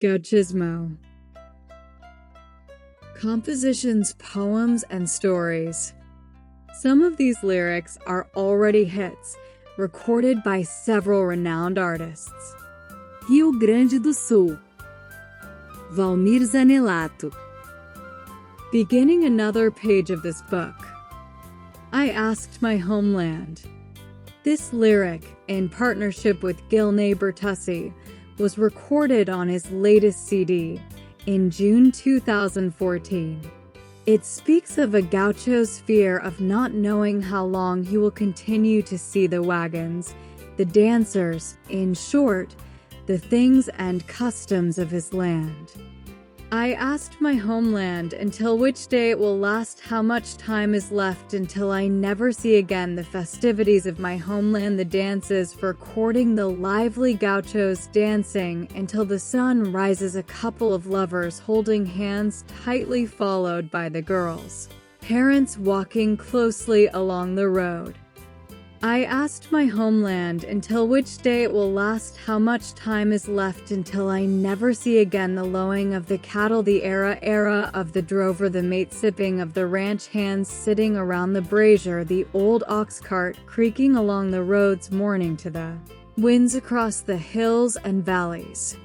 Gauchismo. Compositions, poems, and stories. Some of these lyrics are already hits, recorded by several renowned artists. Rio Grande do Sul. Valmir Zanellato. Beginning another page of this book. I asked my homeland. This lyric, in partnership with Gilney Bertussi, was recorded on his latest CD in June 2014. It speaks of a Gaucho's fear of not knowing how long he will continue to see the wagons, the dancers, in short, the things and customs of his land. I asked my homeland until which day it will last, how much time is left until I never see again the festivities of my homeland, the dances for courting, the lively gauchos dancing until the sun rises, a couple of lovers holding hands tightly followed by the girls, parents walking closely along the road. I asked my homeland until which day it will last, how much time is left until I never see again the lowing of the cattle, the era of the drover, the mate sipping of the ranch hands sitting around the brazier, the old ox cart creaking along the roads, mourning to the winds across the hills and valleys.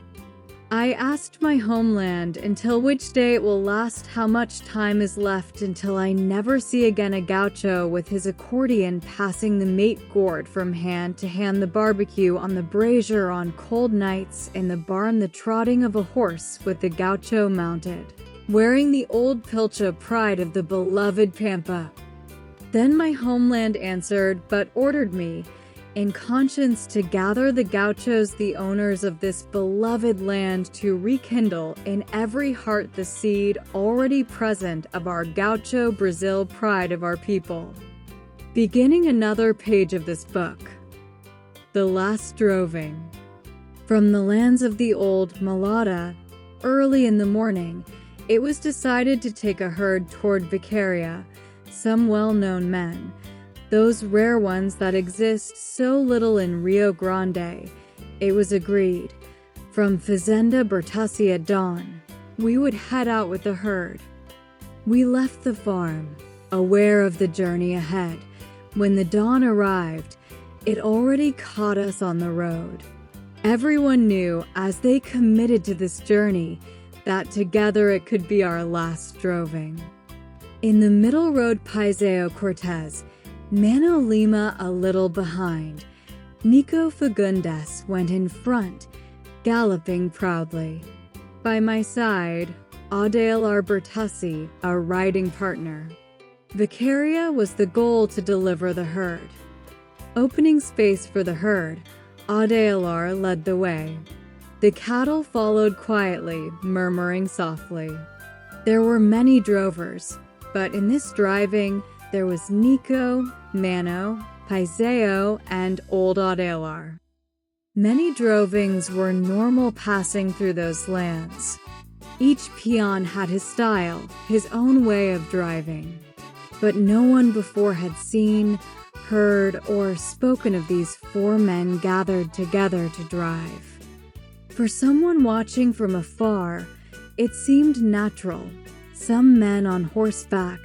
I asked my homeland until which day it will last, how much time is left until I never see again a gaucho with his accordion passing the mate gourd from hand to hand, the barbecue on the brazier on cold nights, in the barn the trotting of a horse with the gaucho mounted, wearing the old pilcha, pride of the beloved pampa. Then my homeland answered, but ordered me, in conscience, to gather the gauchos, the owners of this beloved land, to rekindle in every heart the seed already present of our Gaucho Brazil, pride of our people. Beginning another page of this book. The last droving. From the lands of the old Malata, early in the morning, it was decided to take a herd toward Vicaria, some well-known men, those rare ones that exist so little in Rio Grande. It was agreed, from Fazenda Bertussi at dawn, we would head out with the herd. We left the farm, aware of the journey ahead. When the dawn arrived, it already caught us on the road. Everyone knew, as they committed to this journey, that together it could be our last droving. In the middle rode Paiseo Cortez, Mano Lima a little behind. Nico Fagundes went in front, galloping proudly. By my side, Audiobook Bertussi, our riding partner. Vicaria was the goal to deliver the herd. Opening space for the herd, Audiobook led the way. The cattle followed quietly, murmuring softly. There were many drovers, but in this driving, there was Nico, Mano, Paiseo, and old Audiobook. Many drovings were normal passing through those lands. Each peon had his style, his own way of driving. But no one before had seen, heard, or spoken of these four men gathered together to drive. For someone watching from afar, it seemed natural. Some men on horseback,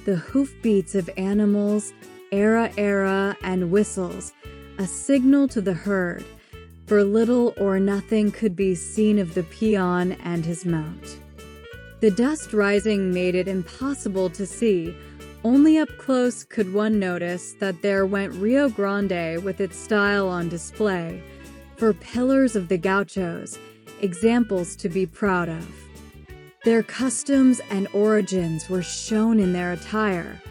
the hoofbeats of animals, era, and whistles, a signal to the herd, for little or nothing could be seen of the peon and his mount. The dust rising made it impossible to see. Only up close could one notice that there went Rio Grande with its style on display, for pillars of the gauchos, examples to be proud of. Their customs and origins were shown in their attire,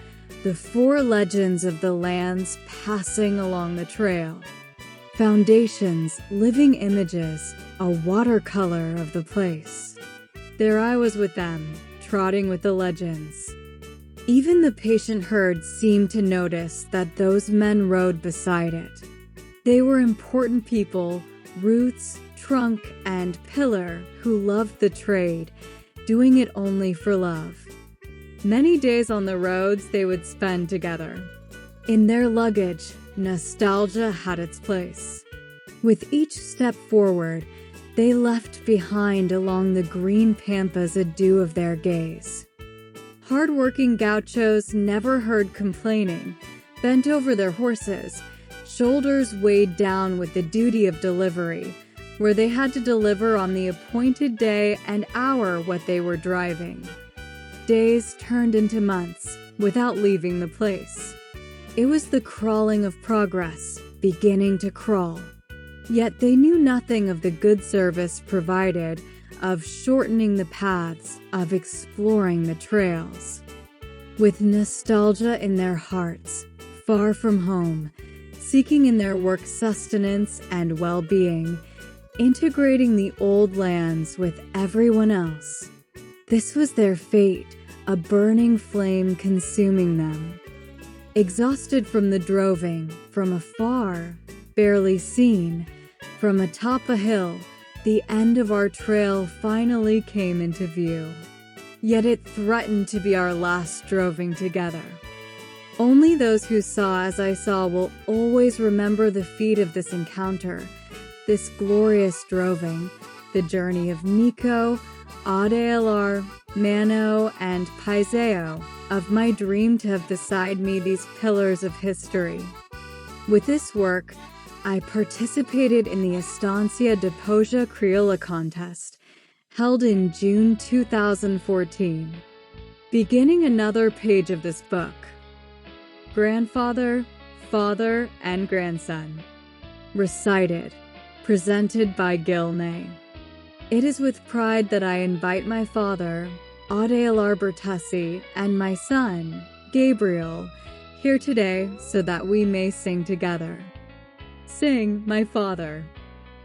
the four legends of the lands passing along the trail. Foundations, living images, a watercolor of the place. There I was with them, trotting with the legends. Even the patient herd seemed to notice that those men rode beside it. They were important people, roots, trunk, and pillar, who loved the trade, doing it only for love. Many days on the roads they would spend together. In their luggage, nostalgia had its place. With each step forward, they left behind along the green pampas a dew of their gaze. Hard-working gauchos never heard complaining, bent over their horses, shoulders weighed down with the duty of delivery, where they had to deliver on the appointed day and hour what they were driving. Days turned into months without leaving the place. It was the crawling of progress, beginning to crawl. Yet they knew nothing of the good service provided, of shortening the paths, of exploring the trails. With nostalgia in their hearts, far from home, seeking in their work sustenance and well-being, integrating the old lands with everyone else. This was their fate, a burning flame consuming them. Exhausted from the droving, from afar, barely seen, from atop a hill, the end of our trail finally came into view. Yet it threatened to be our last droving together. Only those who saw as I saw will always remember the feat of this encounter, this glorious droving, the journey of Nico, Audiobook, Mano, and Paiseo, of my dream to have beside me these pillars of history. With this work, I participated in the Estancia de Poja Criolla contest, held in June 2014. Beginning another page of this book. Grandfather, father, and grandson. Recited, presented by Gilnay. It is with pride that I invite my father, Audiobook Bertussi, and my son, Gabriel, here today so that we may sing together. Sing, my father.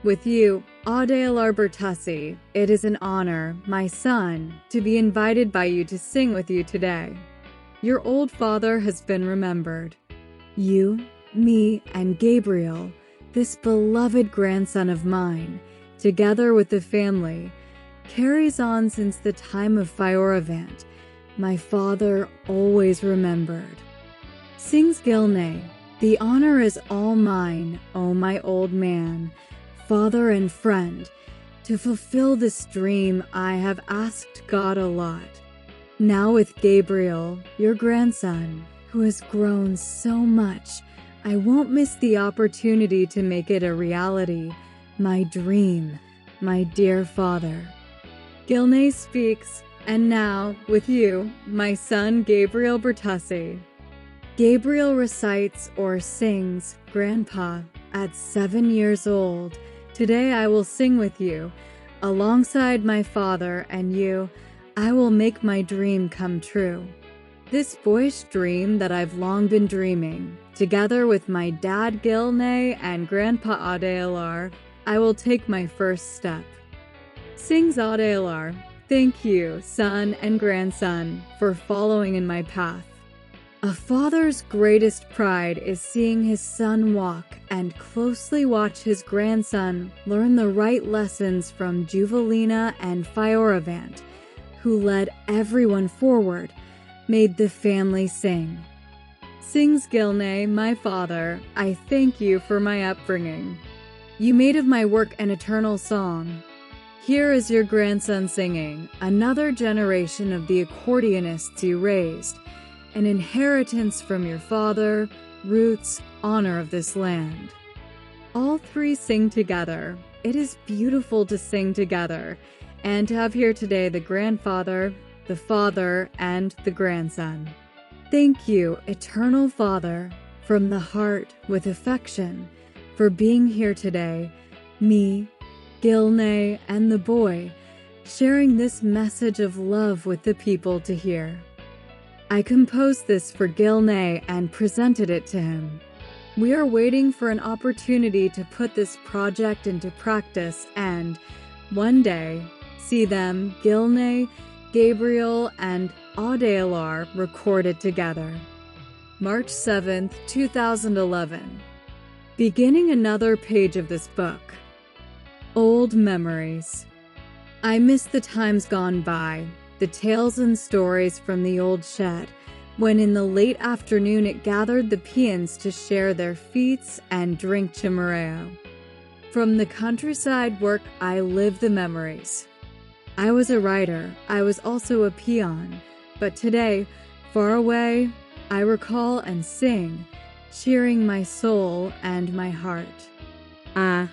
With you, Audiobook Bertussi, it is an honor, my son, to be invited by you to sing with you today. Your old father has been remembered. You, me, and Gabriel, this beloved grandson of mine, together with the family, carries on since the time of Fioravant, my father always remembered. Sings Gilnay, the honor is all mine, O my old man, father and friend, to fulfill this dream I have asked God a lot. Now with Gabriel, your grandson, who has grown so much, I won't miss the opportunity to make it a reality, my dream, my dear father. Gilnay speaks, and now, with you, my son Gabriel Bertussi. Gabriel recites or sings Grandpa at 7 years old. Today I will sing with you. Alongside my father and you, I will make my dream come true. This boyish dream that I've long been dreaming, together with my dad Gilnay and Grandpa Audiobook, I will take my first step. Sings Audiobook, thank you, son and grandson, for following in my path. A father's greatest pride is seeing his son walk and closely watch his grandson learn the right lessons from Juvelina and Fioravant, who led everyone forward, made the family sing. Sings Gilnay, my father, I thank you for my upbringing. You made of my work an eternal song. Here is your grandson singing, another generation of the accordionists you raised, an inheritance from your father, roots, honor of this land. All three sing together. It is beautiful to sing together, and to have here today the grandfather, the father, and the grandson. Thank you, eternal Father, from the heart with affection, for being here today, me, Gilnay, and the boy, sharing this message of love with the people to hear. I composed this for Gilnay and presented it to him. We are waiting for an opportunity to put this project into practice and, one day, see them, Gilnay, Gabriel, and Audiobook recorded together. March 7th, 2011. Beginning another page of this book. Old memories. I miss the times gone by, the tales and stories from the old shed, when in the late afternoon it gathered the peons to share their feats and drink chimarreo. From the countryside work, I live the memories. I was a writer, I was also a peon, but today, far away, I recall and sing, cheering my soul and my heart. I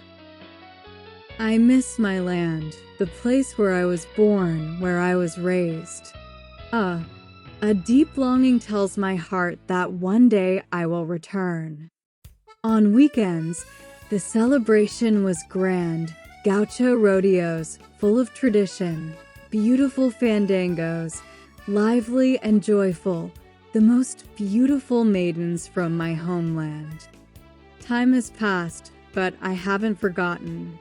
miss my land, the place where I was born, where I was raised. A deep longing tells my heart that one day I will return. On weekends, the celebration was grand. Gaucho rodeos, full of tradition, beautiful fandangos, lively and joyful, the most beautiful maidens from my homeland. Time has passed, but I haven't forgotten.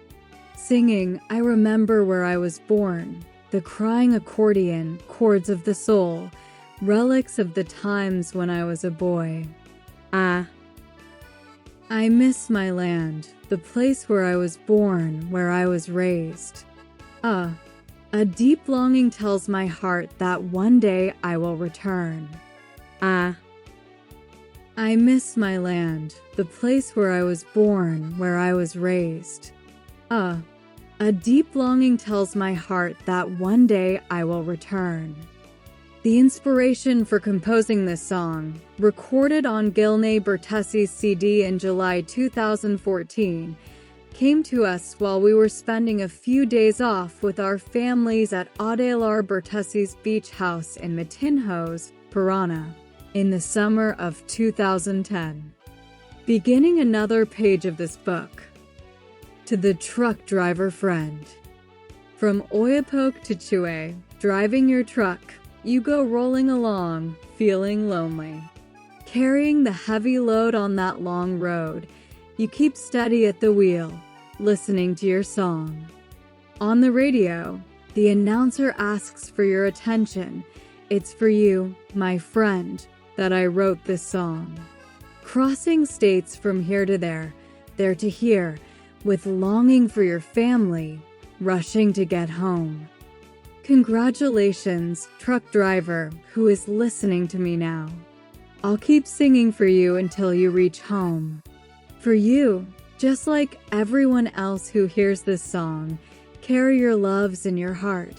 Singing, I remember where I was born, the crying accordion, chords of the soul, relics of the times when I was a boy. I miss my land, the place where I was born, where I was raised. A deep longing tells my heart that one day I will return. I miss my land, the place where I was born, where I was raised. A deep longing tells my heart that one day I will return. The inspiration for composing this song, recorded on Gilney Bertessi's CD in July 2014, came to us while we were spending a few days off with our families at Audiobook Bertessi's beach house in Matinhos, Parana, in the summer of 2010. Beginning another page of this book. To the truck driver friend. From Oyapoke to Chue, driving your truck, you go rolling along, feeling lonely. Carrying the heavy load on that long road, you keep steady at the wheel, listening to your song. On the radio, the announcer asks for your attention. It's for you, my friend, that I wrote this song. Crossing states from here to there to here, with longing for your family, rushing to get home. Congratulations, truck driver, who is listening to me now. I'll keep singing for you until you reach home. For you, just like everyone else who hears this song, carry your loves in your heart,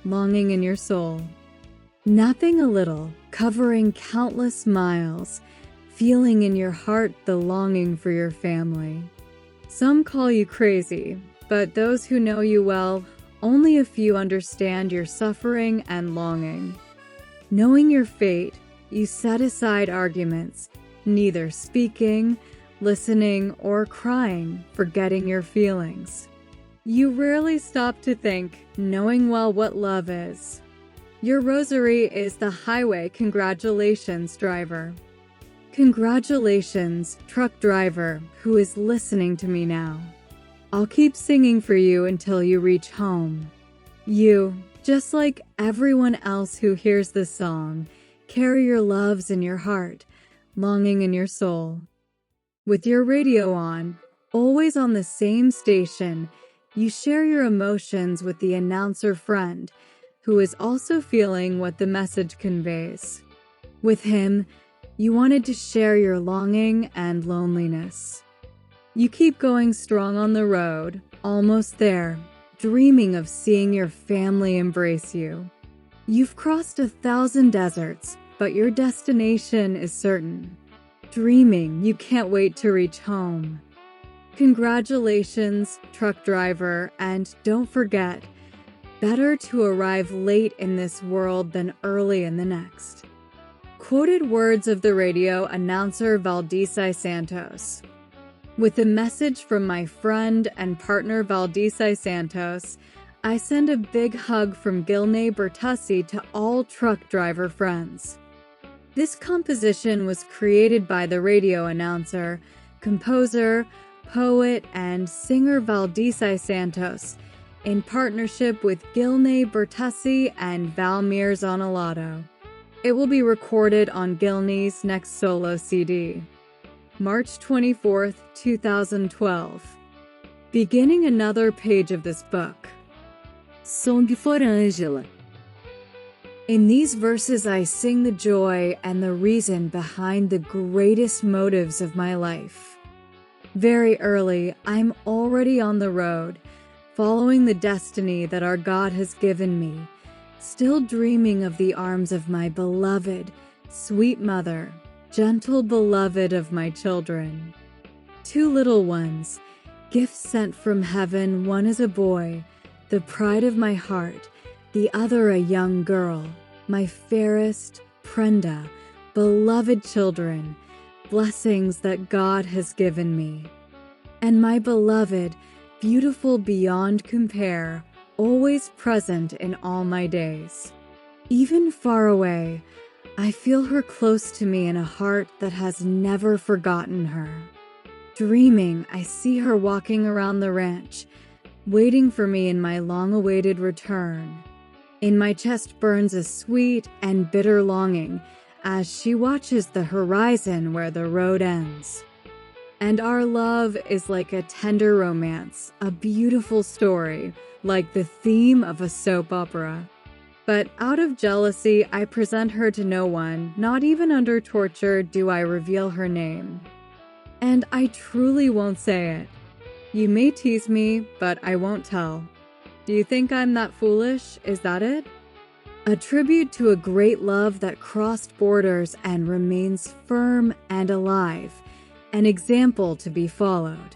longing in your soul. Napping a little, covering countless miles, feeling in your heart the longing for your family. Some call you crazy, but those who know you well, only a few understand your suffering and longing. Knowing your fate, you set aside arguments, neither speaking, listening, or crying, forgetting your feelings. You rarely stop to think, knowing well what love is. Your rosary is the highway. Congratulations, driver. Congratulations, truck driver, who is listening to me now. I'll keep singing for you until you reach home. You, just like everyone else who hears this song, carry your loves in your heart, longing in your soul. With your radio on, always on the same station, you share your emotions with the announcer friend, who is also feeling what the message conveys. With him, you wanted to share your longing and loneliness. You keep going strong on the road, almost there, dreaming of seeing your family embrace you. You've crossed 1,000 deserts, but your destination is certain. Dreaming you can't wait to reach home. Congratulations, truck driver, and don't forget, better to arrive late in this world than early in the next. Quoted words of the radio announcer Valdisai Santos. With a message from my friend and partner Valdisai Santos, I send a big hug from Gilney Bertessi to all truck driver friends. This composition was created by the radio announcer, composer, poet, and singer Valdisai Santos in partnership with Gilney Bertessi and Valmir Zanellato. It will be recorded on Gilney's next solo CD. March 24th, 2012. Beginning another page of this book. Song for Angela. In these verses I sing the joy and the reason behind the greatest motives of my life. Very early, I'm already on the road, following the destiny that our God has given me, still dreaming of the arms of my beloved, sweet mother, gentle beloved of my children. 2 little ones, gifts sent from heaven, one is a boy, the pride of my heart, the other a young girl, my fairest, Prenda, beloved children, blessings that God has given me. And my beloved, beautiful beyond compare, always present in all my days. Even far away, I feel her close to me in a heart that has never forgotten her. Dreaming, I see her walking around the ranch, waiting for me in my long-awaited return. In my chest burns a sweet and bitter longing as she watches the horizon where the road ends. And our love is like a tender romance, a beautiful story, like the theme of a soap opera. But out of jealousy, I present her to no one, not even under torture do I reveal her name. And I truly won't say it. You may tease me, but I won't tell. Do you think I'm that foolish? Is that it? A tribute to a great love that crossed borders and remains firm and alive, an example to be followed.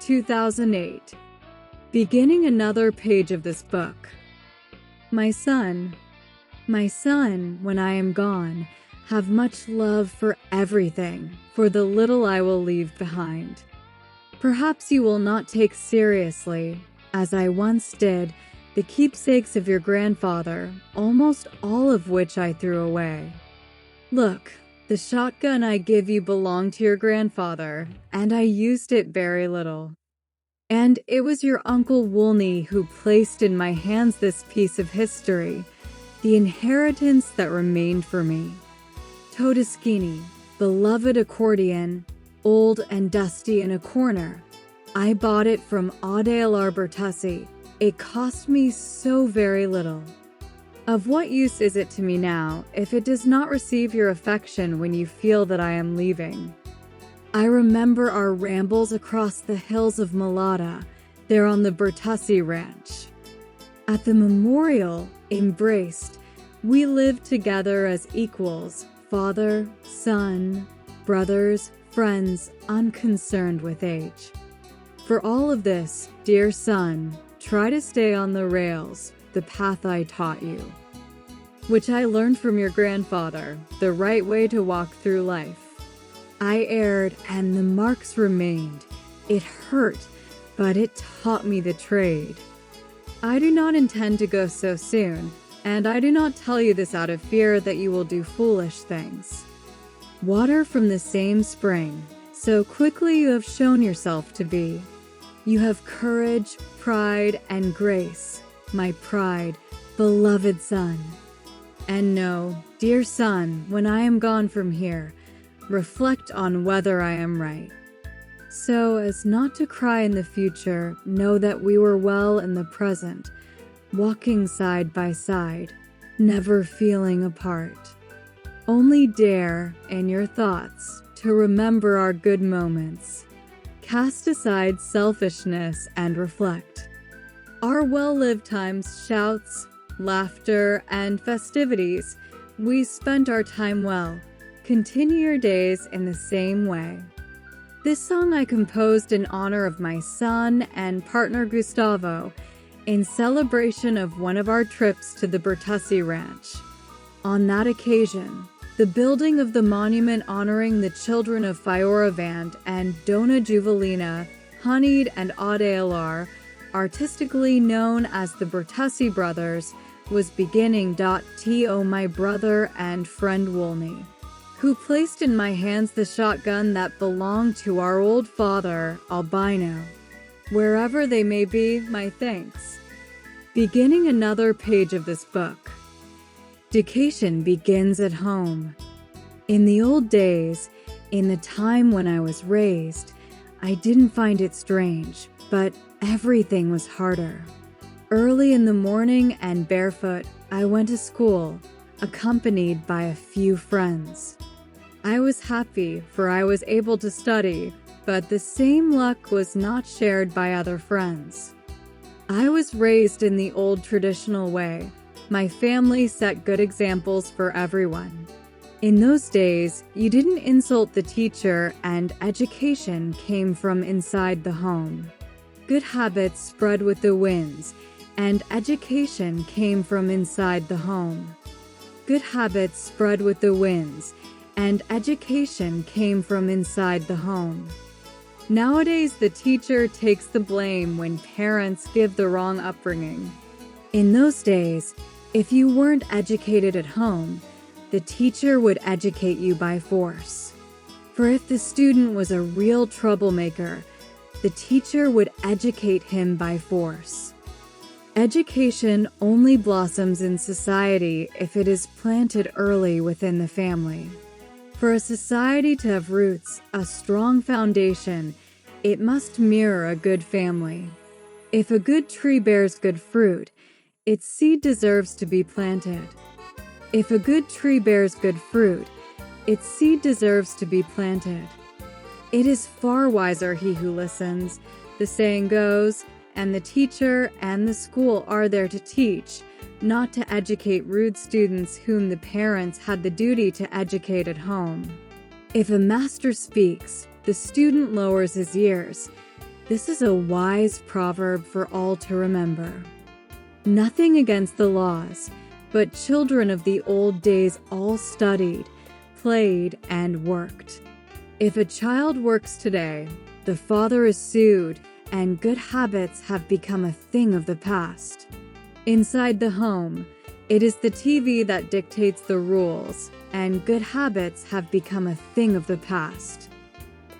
2008. Beginning another page of this book. My son, when I am gone, have much love for everything, for the little I will leave behind. Perhaps you will not take seriously, as I once did, the keepsakes of your grandfather, almost all of which I threw away. Look, the shotgun I give you belonged to your grandfather, and I used it very little. And it was your Uncle Woolney who placed in my hands this piece of history, the inheritance that remained for me. Todeschini, beloved accordion, old and dusty in a corner. I bought it from Audiobook Bertussi. It cost me so very little. Of what use is it to me now if it does not receive your affection when you feel that I am leaving? I remember our rambles across the hills of Malata, there on the Bertussi ranch. At the memorial, embraced, we lived together as equals, father, son, brothers, friends, unconcerned with age. For all of this, dear son, try to stay on the rails, the path I taught you, which I learned from your grandfather, the right way to walk through life. I erred, and the marks remained. It hurt, but it taught me the trade. I do not intend to go so soon, and I do not tell you this out of fear that you will do foolish things. Water from the same spring, so quickly you have shown yourself to be. You have courage, pride, and grace, my pride, beloved son. And know, dear son, when I am gone from here, reflect on whether I am right. So as not to cry in the future, know that we were well in the present, walking side by side, never feeling apart. Only dare, in your thoughts, to remember our good moments. Cast aside selfishness and reflect. Our well-lived times, shouts, laughter, and festivities, we spent our time well. Continue your days in the same way. This song I composed in honor of my son and partner Gustavo in celebration of one of our trips to the Bertussi Ranch. On that occasion, the building of the monument honoring the children of Fioravant and Dona Juvelina, Honeyed and Adelar, artistically known as the Bertussi brothers, was beginning. To my brother and friend Woolney, who placed in my hands the shotgun that belonged to our old father, Albino. Wherever they may be, my thanks. Beginning another page of this book. Education begins at home. In the old days, in the time when I was raised, I didn't find it strange, but everything was harder. Early in the morning and barefoot, I went to school, accompanied by a few friends. I was happy, for I was able to study, but the same luck was not shared by other friends. I was raised in the old traditional way. My family set good examples for everyone. In those days, you didn't insult the teacher, and education came from inside the home. Good habits spread with the winds, and education came from inside the home. Good habits spread with the winds, and education came from inside the home. Nowadays, the teacher takes the blame when parents give the wrong upbringing. In those days, if you weren't educated at home, the teacher would educate you by force. For if the student was a real troublemaker, the teacher would educate him by force. Education only blossoms in society if it is planted early within the family. For a society to have roots, a strong foundation, it must mirror a good family. If a good tree bears good fruit, its seed deserves to be planted. If a good tree bears good fruit, its seed deserves to be planted. It is far wiser he who listens, the saying goes, and the teacher and the school are there to teach, not to educate rude students whom the parents had the duty to educate at home. If a master speaks, the student lowers his ears. This is a wise proverb for all to remember. Nothing against the laws, but children of the old days all studied, played, and worked. If a child works today, the father is sued, and good habits have become a thing of the past. Inside the home, it is the TV that dictates the rules, and good habits have become a thing of the past.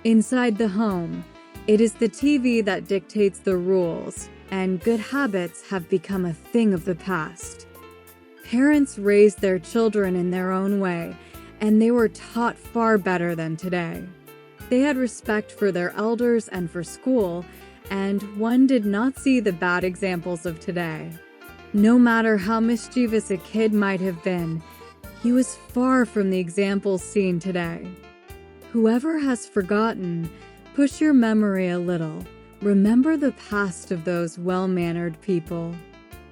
Inside the home, it is the TV that dictates the rules, and good habits have become a thing of the past. Parents raised their children in their own way, and they were taught far better than today. They had respect for their elders and for school, and one did not see the bad examples of today. No matter how mischievous a kid might have been, he was far from the examples seen today. Whoever has forgotten, push your memory a little. Remember the past of those well-mannered people.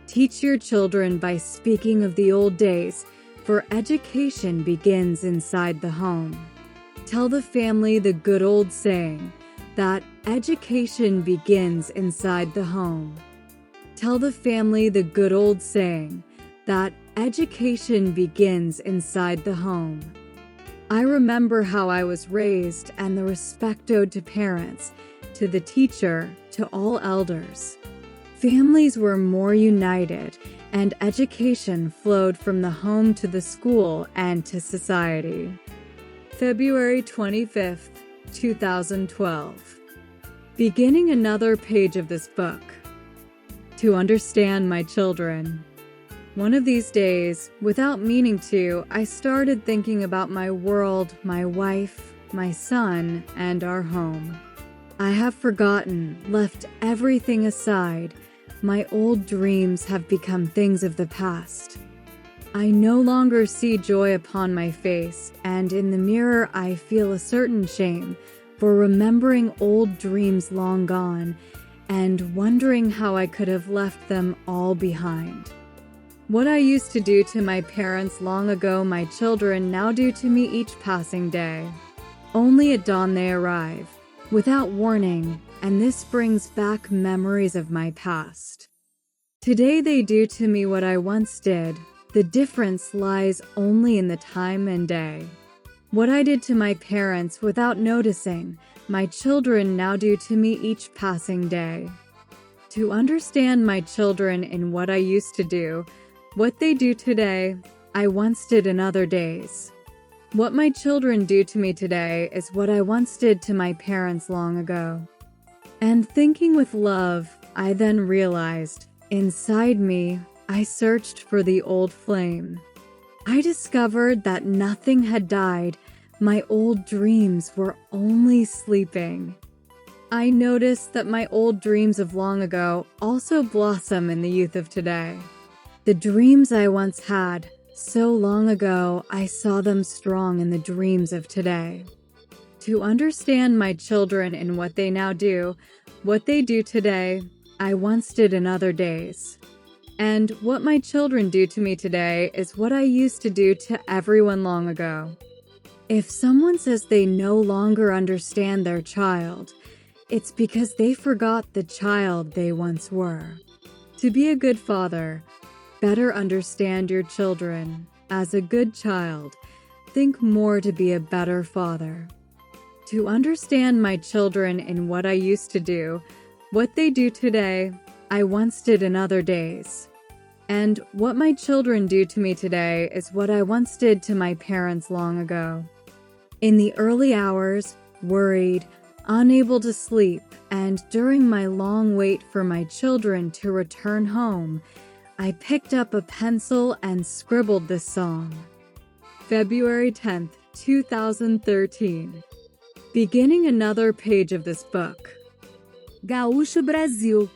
Teach your children by speaking of the old days, for education begins inside the home. Tell the family the good old saying, that education begins inside the home. Tell the family the good old saying, that education begins inside the home. I remember how I was raised and the respect owed to parents, to the teacher, to all elders. Families were more united, and education flowed from the home to the school and to society. February 25th, 2012. Beginning another page of this book. To understand my children. One of these days, without meaning to, I started thinking about my world, my wife, my son, and our home. I have forgotten, left everything aside. My old dreams have become things of the past. I no longer see joy upon my face, and in the mirror I feel a certain shame for remembering old dreams long gone and wondering how I could have left them all behind. What I used to do to my parents long ago, my children now do to me each passing day. Only at dawn they arrive, without warning, and this brings back memories of my past. Today they do to me what I once did. The difference lies only in the time and day. What I did to my parents without noticing, my children now do to me each passing day. To understand my children in what I used to do, what they do today, I once did in other days. What my children do to me today is what I once did to my parents long ago. And thinking with love, I then realized, inside me, I searched for the old flame. I discovered that nothing had died. My old dreams were only sleeping. I noticed that my old dreams of long ago also blossom in the youth of today. The dreams I once had, so long ago, I saw them strong in the dreams of today. To understand my children in what they now do, what they do today, I once did in other days. And what my children do to me today is what I used to do to everyone long ago. If someone says they no longer understand their child, it's because they forgot the child they once were. To be a good father, better understand your children. As a good child, think more to be a better father. To understand my children in what I used to do, what they do today, I once did in other days. And what my children do to me today is what I once did to my parents long ago. In the early hours, worried, unable to sleep, and during my long wait for my children to return home, I picked up a pencil and scribbled this song. February 10th, 2013. Beginning another page of this book. Gaúcho Brasil.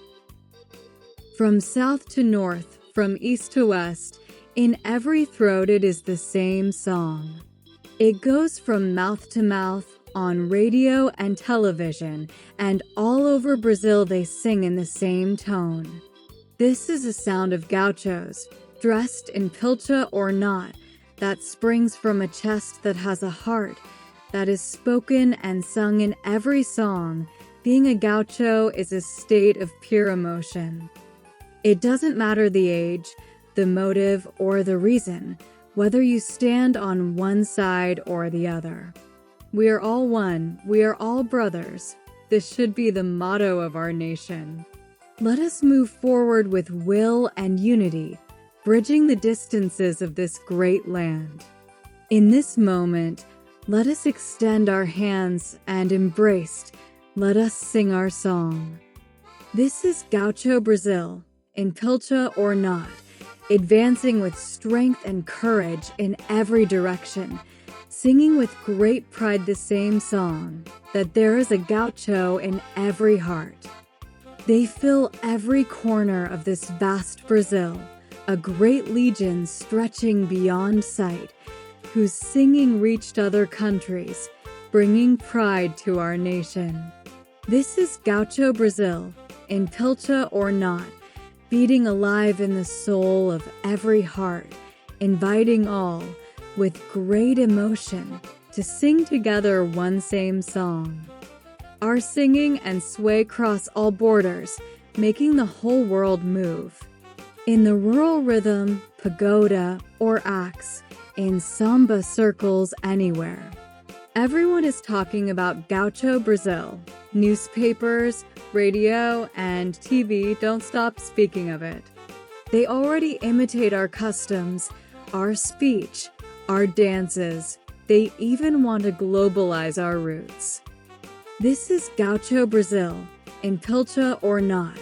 From south to north, from east to west, in every throat it is the same song. It goes from mouth to mouth, on radio and television, and all over Brazil they sing in the same tone. This is a sound of gauchos, dressed in pilcha or not, that springs from a chest that has a heart, that is spoken and sung in every song. Being a gaucho is a state of pure emotion. It doesn't matter the age, the motive, or the reason, whether you stand on one side or the other. We are all one, we are all brothers. This should be the motto of our nation. Let us move forward with will and unity, bridging the distances of this great land. In this moment, let us extend our hands and embraced, let us sing our song. This is Gaucho Brazil, in pilcha or not, advancing with strength and courage in every direction, singing with great pride the same song, that there is a gaucho in every heart. They fill every corner of this vast Brazil, a great legion stretching beyond sight, whose singing reached other countries, bringing pride to our nation. This is Gaucho Brazil, in pilcha or not, beating alive in the soul of every heart, inviting all, with great emotion, to sing together one same song. Our singing and sway cross all borders, making the whole world move. In the rural rhythm, pagoda, or axe, in samba circles anywhere. Everyone is talking about Gaucho Brazil. Newspapers, radio, and TV don't stop speaking of it. They already imitate our customs, our speech, our dances. They even want to globalize our roots. This is Gaucho Brazil, in pilcha or not,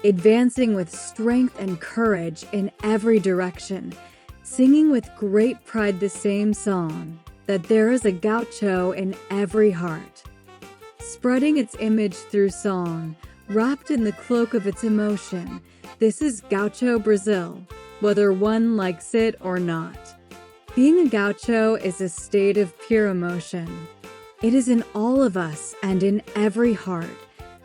advancing with strength and courage in every direction, singing with great pride the same song, that there is a gaucho in every heart. Spreading its image through song, wrapped in the cloak of its emotion, this is Gaucho Brazil, whether one likes it or not. Being a gaucho is a state of pure emotion. It is in all of us and in every heart,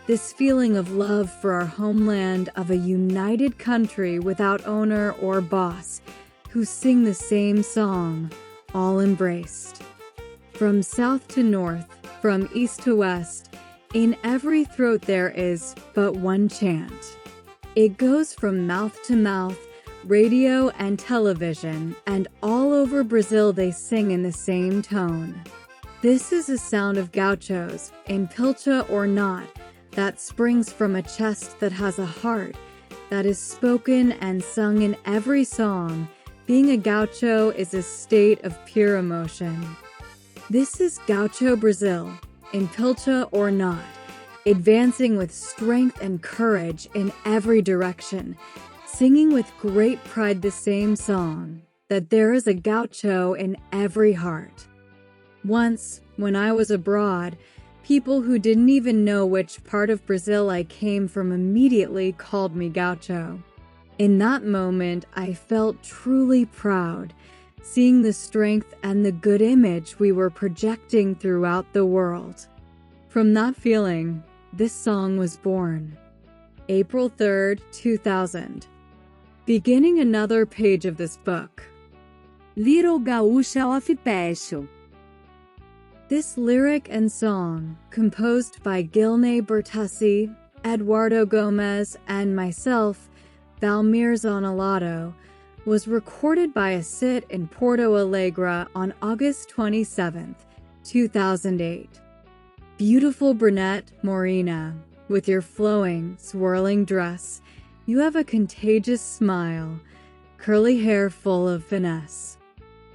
this feeling of love for our homeland, of a united country without owner or boss, who sing the same song, all embraced. From south to north, from east to west, in every throat there is but one chant. It goes from mouth to mouth, radio and television, and all over Brazil they sing in the same tone. This is a sound of gauchos, in pilcha or not, that springs from a chest that has a heart, that is spoken and sung in every song. Being a gaucho is a state of pure emotion. This is Gaucho Brazil, in pilcha or not, advancing with strength and courage in every direction, singing with great pride the same song, that there is a gaucho in every heart. Once, when I was abroad, people who didn't even know which part of Brazil I came from immediately called me Gaucho. In that moment, I felt truly proud, seeing the strength and the good image we were projecting throughout the world. From that feeling, this song was born. April 3rd, 2000. Beginning another page of this book. Little Gaúcha of Pecho. This lyric and song, composed by Gilney Bertussi, Eduardo Gomez, and myself, Valmir Zanellato, was recorded by a sit in Porto Alegre on August 27, 2008. Beautiful brunette Morena, with your flowing, swirling dress, you have a contagious smile, curly hair full of finesse.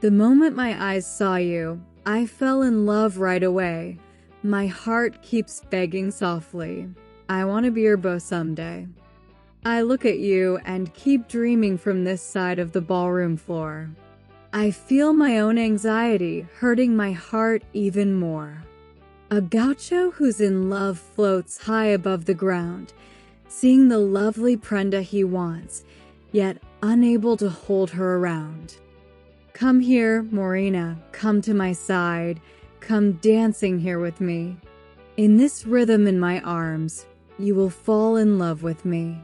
The moment my eyes saw you, I fell in love right away. My heart keeps begging softly, I want to be your beau someday. I look at you and keep dreaming from this side of the ballroom floor. I feel my own anxiety hurting my heart even more. A gaucho who's in love floats high above the ground, seeing the lovely prenda he wants, yet unable to hold her around. Come here, Morena, come to my side, come dancing here with me. In this rhythm in my arms, you will fall in love with me.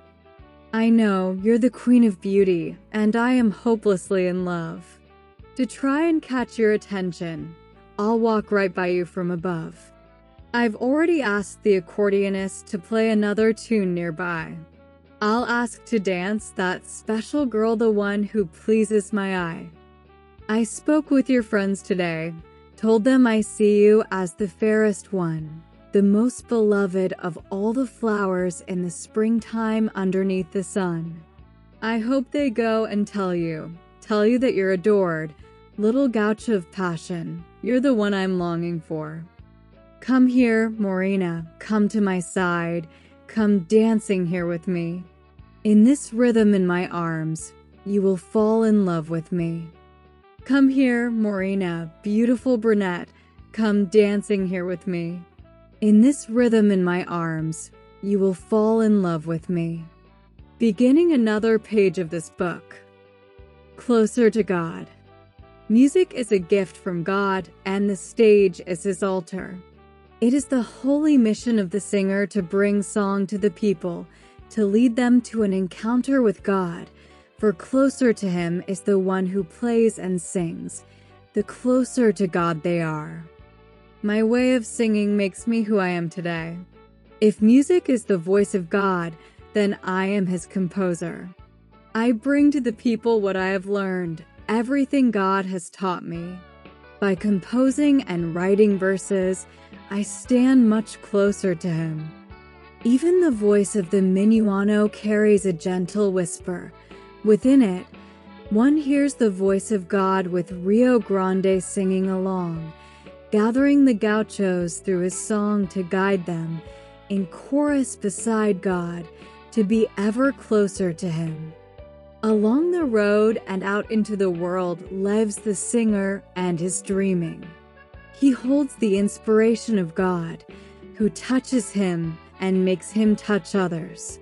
I know you're the queen of beauty, and I am hopelessly in love. To try and catch your attention, I'll walk right by you from above. I've already asked the accordionist to play another tune nearby. I'll ask to dance that special girl, the one who pleases my eye. I spoke with your friends today, told them I see you as the fairest one, the most beloved of all the flowers in the springtime underneath the sun. I hope they go and tell you that you're adored, little gaucho of passion, you're the one I'm longing for. Come here, Morena, come to my side, come dancing here with me. In this rhythm in my arms, you will fall in love with me. Come here, Morena, beautiful brunette, come dancing here with me. In this rhythm in my arms, you will fall in love with me. Beginning another page of this book. Closer to God. Music is a gift from God, and the stage is his altar. It is the holy mission of the singer to bring song to the people, to lead them to an encounter with God, for closer to him is the one who plays and sings, the closer to God they are. My way of singing makes me who I am today. If music is the voice of God, then I am his composer. I bring to the people what I have learned, everything God has taught me. By composing and writing verses, I stand much closer to him. Even the voice of the minuano carries a gentle whisper. Within it, one hears the voice of God with Rio Grande singing along, gathering the gauchos through his song to guide them, in chorus beside God, to be ever closer to him. Along the road and out into the world lives the singer and his dreaming. He holds the inspiration of God, who touches him and makes him touch others.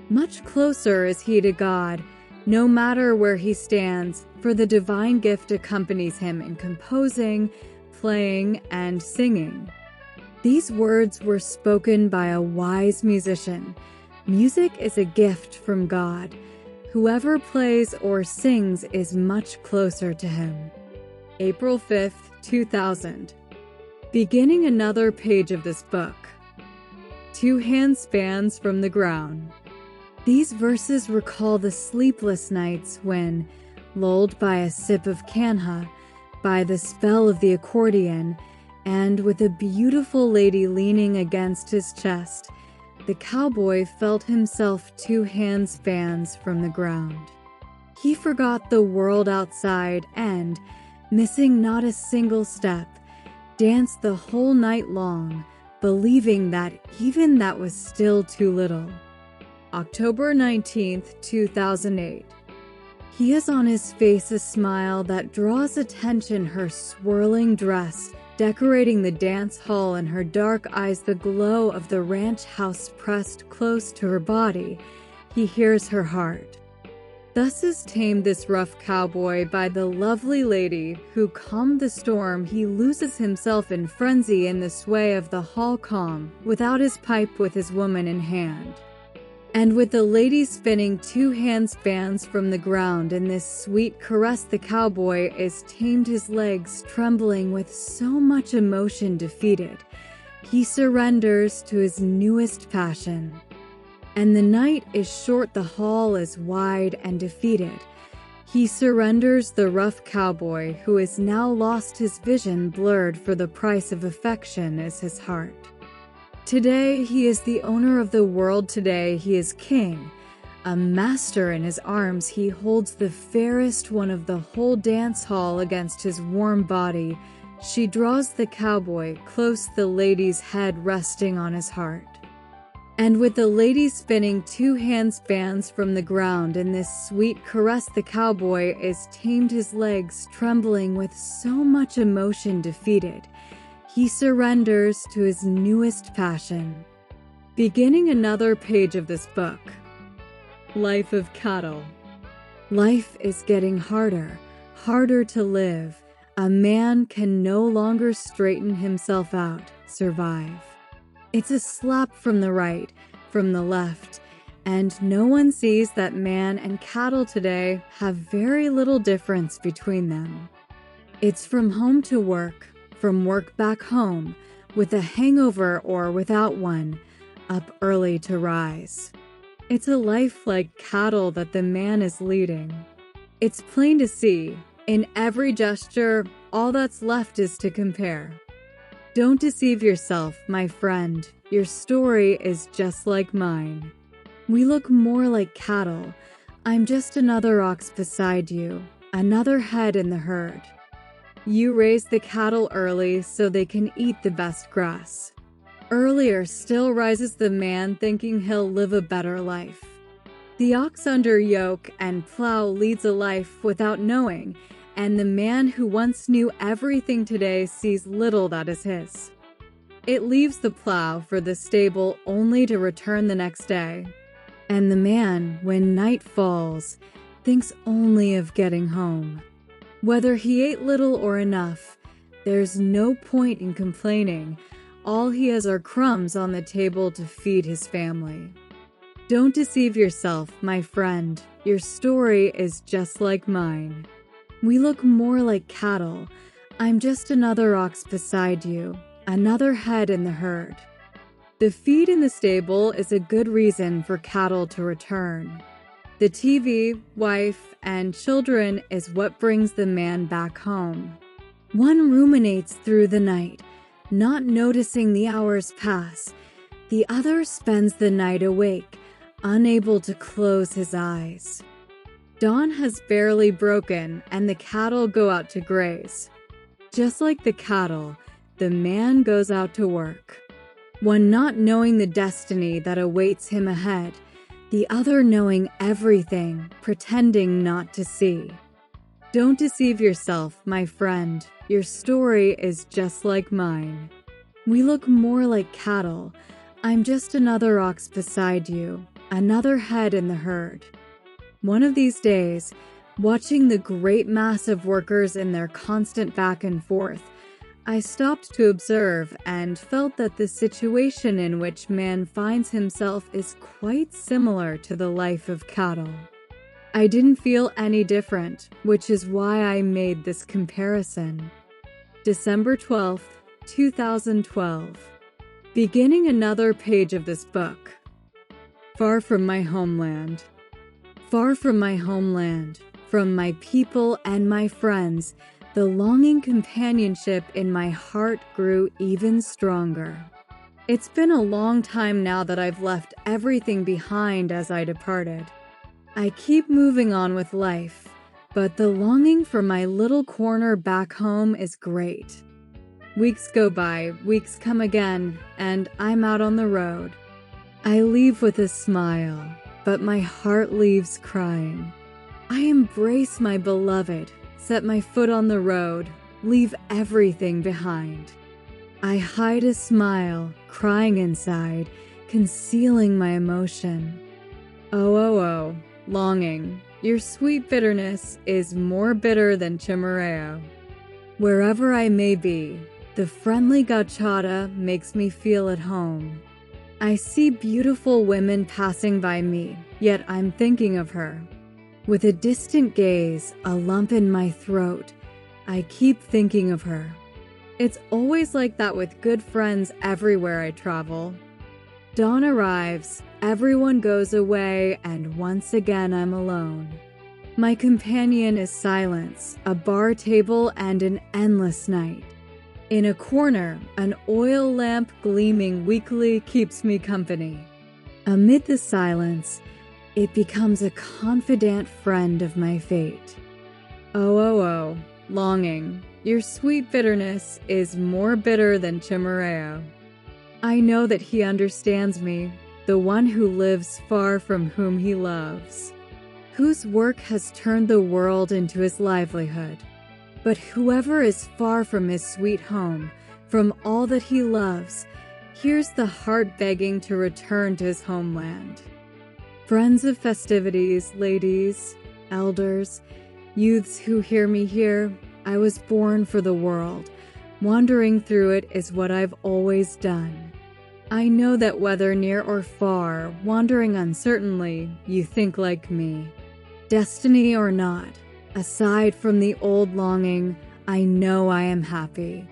Much closer is he to God, no matter where he stands, for the divine gift accompanies him in composing, playing, and singing. These words were spoken by a wise musician. Music is a gift from God. Whoever plays or sings is much closer to him. April 5th, 2000. Beginning another page of this book. 2 handspans from the ground. These verses recall the sleepless nights when, lulled by a sip of canha, by the spell of the accordion, and with a beautiful lady leaning against his chest, the cowboy felt himself 2 handspans from the ground. He forgot the world outside and, missing not a single step, danced the whole night long, believing that even that was still too little. October 19th, 2008. He has on his face a smile that draws attention, her swirling dress, decorating the dance hall, and her dark eyes the glow of the ranch house pressed close to her body. He hears her heart. Thus is tamed this rough cowboy by the lovely lady who calmed the storm. He loses himself in frenzy in the sway of the hall calm, without his pipe with his woman in hand. And with the lady spinning 2 handspans from the ground in this sweet caress, the cowboy is tamed, his legs trembling with so much emotion defeated. He surrenders to his newest passion. And the night is short, the hall is wide and defeated. He surrenders, the rough cowboy, who has now lost his vision, blurred, for the price of affection is his heart. Today he is the owner of the world, today he is king. A master in his arms, he holds the fairest one of the whole dance hall against his warm body. She draws the cowboy close, the lady's head resting on his heart. And with the lady spinning 2 handspans from the ground in this sweet caress, the cowboy is tamed, his legs trembling with so much emotion defeated. He surrenders to his newest passion. Beginning another page of this book. Life of cattle. Life is getting harder, harder to live. A man can no longer straighten himself out, survive. It's a slap from the right, from the left, and no one sees that man and cattle today have very little difference between them. It's from home to work, from work back home, with a hangover or without one, up early to rise. It's a life like cattle that the man is leading. It's plain to see, in every gesture, all that's left is to compare. Don't deceive yourself, my friend. Your story is just like mine. We look more like cattle. I'm just another ox beside you, another head in the herd. You raise the cattle early so they can eat the best grass. Earlier still rises the man thinking he'll live a better life. The ox under yoke and plow leads a life without knowing, and the man who once knew everything today sees little that is his. It leaves the plow for the stable only to return the next day. And the man, when night falls, thinks only of getting home. Whether he ate little or enough, there's no point in complaining. All he has are crumbs on the table to feed his family. Don't deceive yourself, my friend. Your story is just like mine. We look more like cattle. I'm just another ox beside you, another head in the herd. The feed in the stable is a good reason for cattle to return. The TV, wife, and children is what brings the man back home. One ruminates through the night, not noticing the hours pass. The other spends the night awake, unable to close his eyes. Dawn has barely broken, and the cattle go out to graze. Just like the cattle, the man goes out to work. One not knowing the destiny that awaits him ahead, the other knowing everything, pretending not to see. Don't deceive yourself, my friend. Your story is just like mine. We look more like cattle. I'm just another ox beside you, another head in the herd. One of these days, watching the great mass of workers in their constant back and forth, I stopped to observe and felt that the situation in which man finds himself is quite similar to the life of cattle. I didn't feel any different, which is why I made this comparison. December 12th, 2012. Beginning another page of this book. Far from my homeland. Far from my homeland, from my people and my friends, the longing companionship in my heart grew even stronger. It's been a long time now that I've left everything behind as I departed. I keep moving on with life, but the longing for my little corner back home is great. Weeks go by, weeks come again, and I'm out on the road. I leave with a smile, but my heart leaves crying. I embrace my beloved, set my foot on the road, leave everything behind. I hide a smile, crying inside, concealing my emotion. Oh, longing. Your sweet bitterness is more bitter than chimarreo. Wherever I may be, the friendly gauchada makes me feel at home. I see beautiful women passing by me, yet I'm thinking of her. With a distant gaze, a lump in my throat, I keep thinking of her. It's always like that with good friends everywhere I travel. Dawn arrives, everyone goes away, and once again I'm alone. My companion is silence, a bar table, and an endless night. In a corner, an oil lamp gleaming weakly keeps me company. Amid the silence, it becomes a confidant friend of my fate. Oh, longing. Your sweet bitterness is more bitter than chimarreo. I know that he understands me, the one who lives far from whom he loves, whose work has turned the world into his livelihood. But whoever is far from his sweet home, from all that he loves, hears the heart begging to return to his homeland. Friends of festivities, ladies, elders, youths who hear me here, I was born for the world. Wandering through it is what I've always done. I know that whether near or far, wandering uncertainly, you think like me. Destiny or not, aside from the old longing, I know I am happy.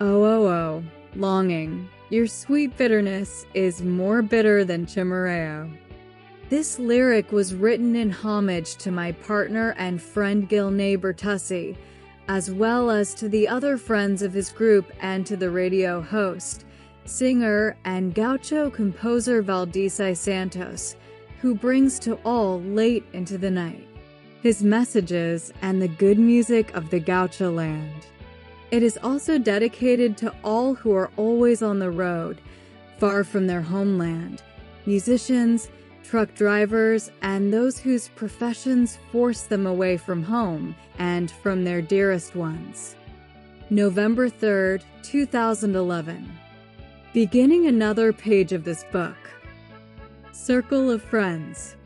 Oh, longing. Your sweet bitterness is more bitter than chimarreo. This lyric was written in homage to my partner and friend Gilnay Bertussi, as well as to the other friends of his group and to the radio host, singer and Gaucho composer Valdisai Santos, who brings to all late into the night his messages and the good music of the Gaucho land. It is also dedicated to all who are always on the road, far from their homeland, musicians, truck drivers, and those whose professions force them away from home and from their dearest ones. November 3rd, 2011. Beginning another page of this book. Circle of Friends.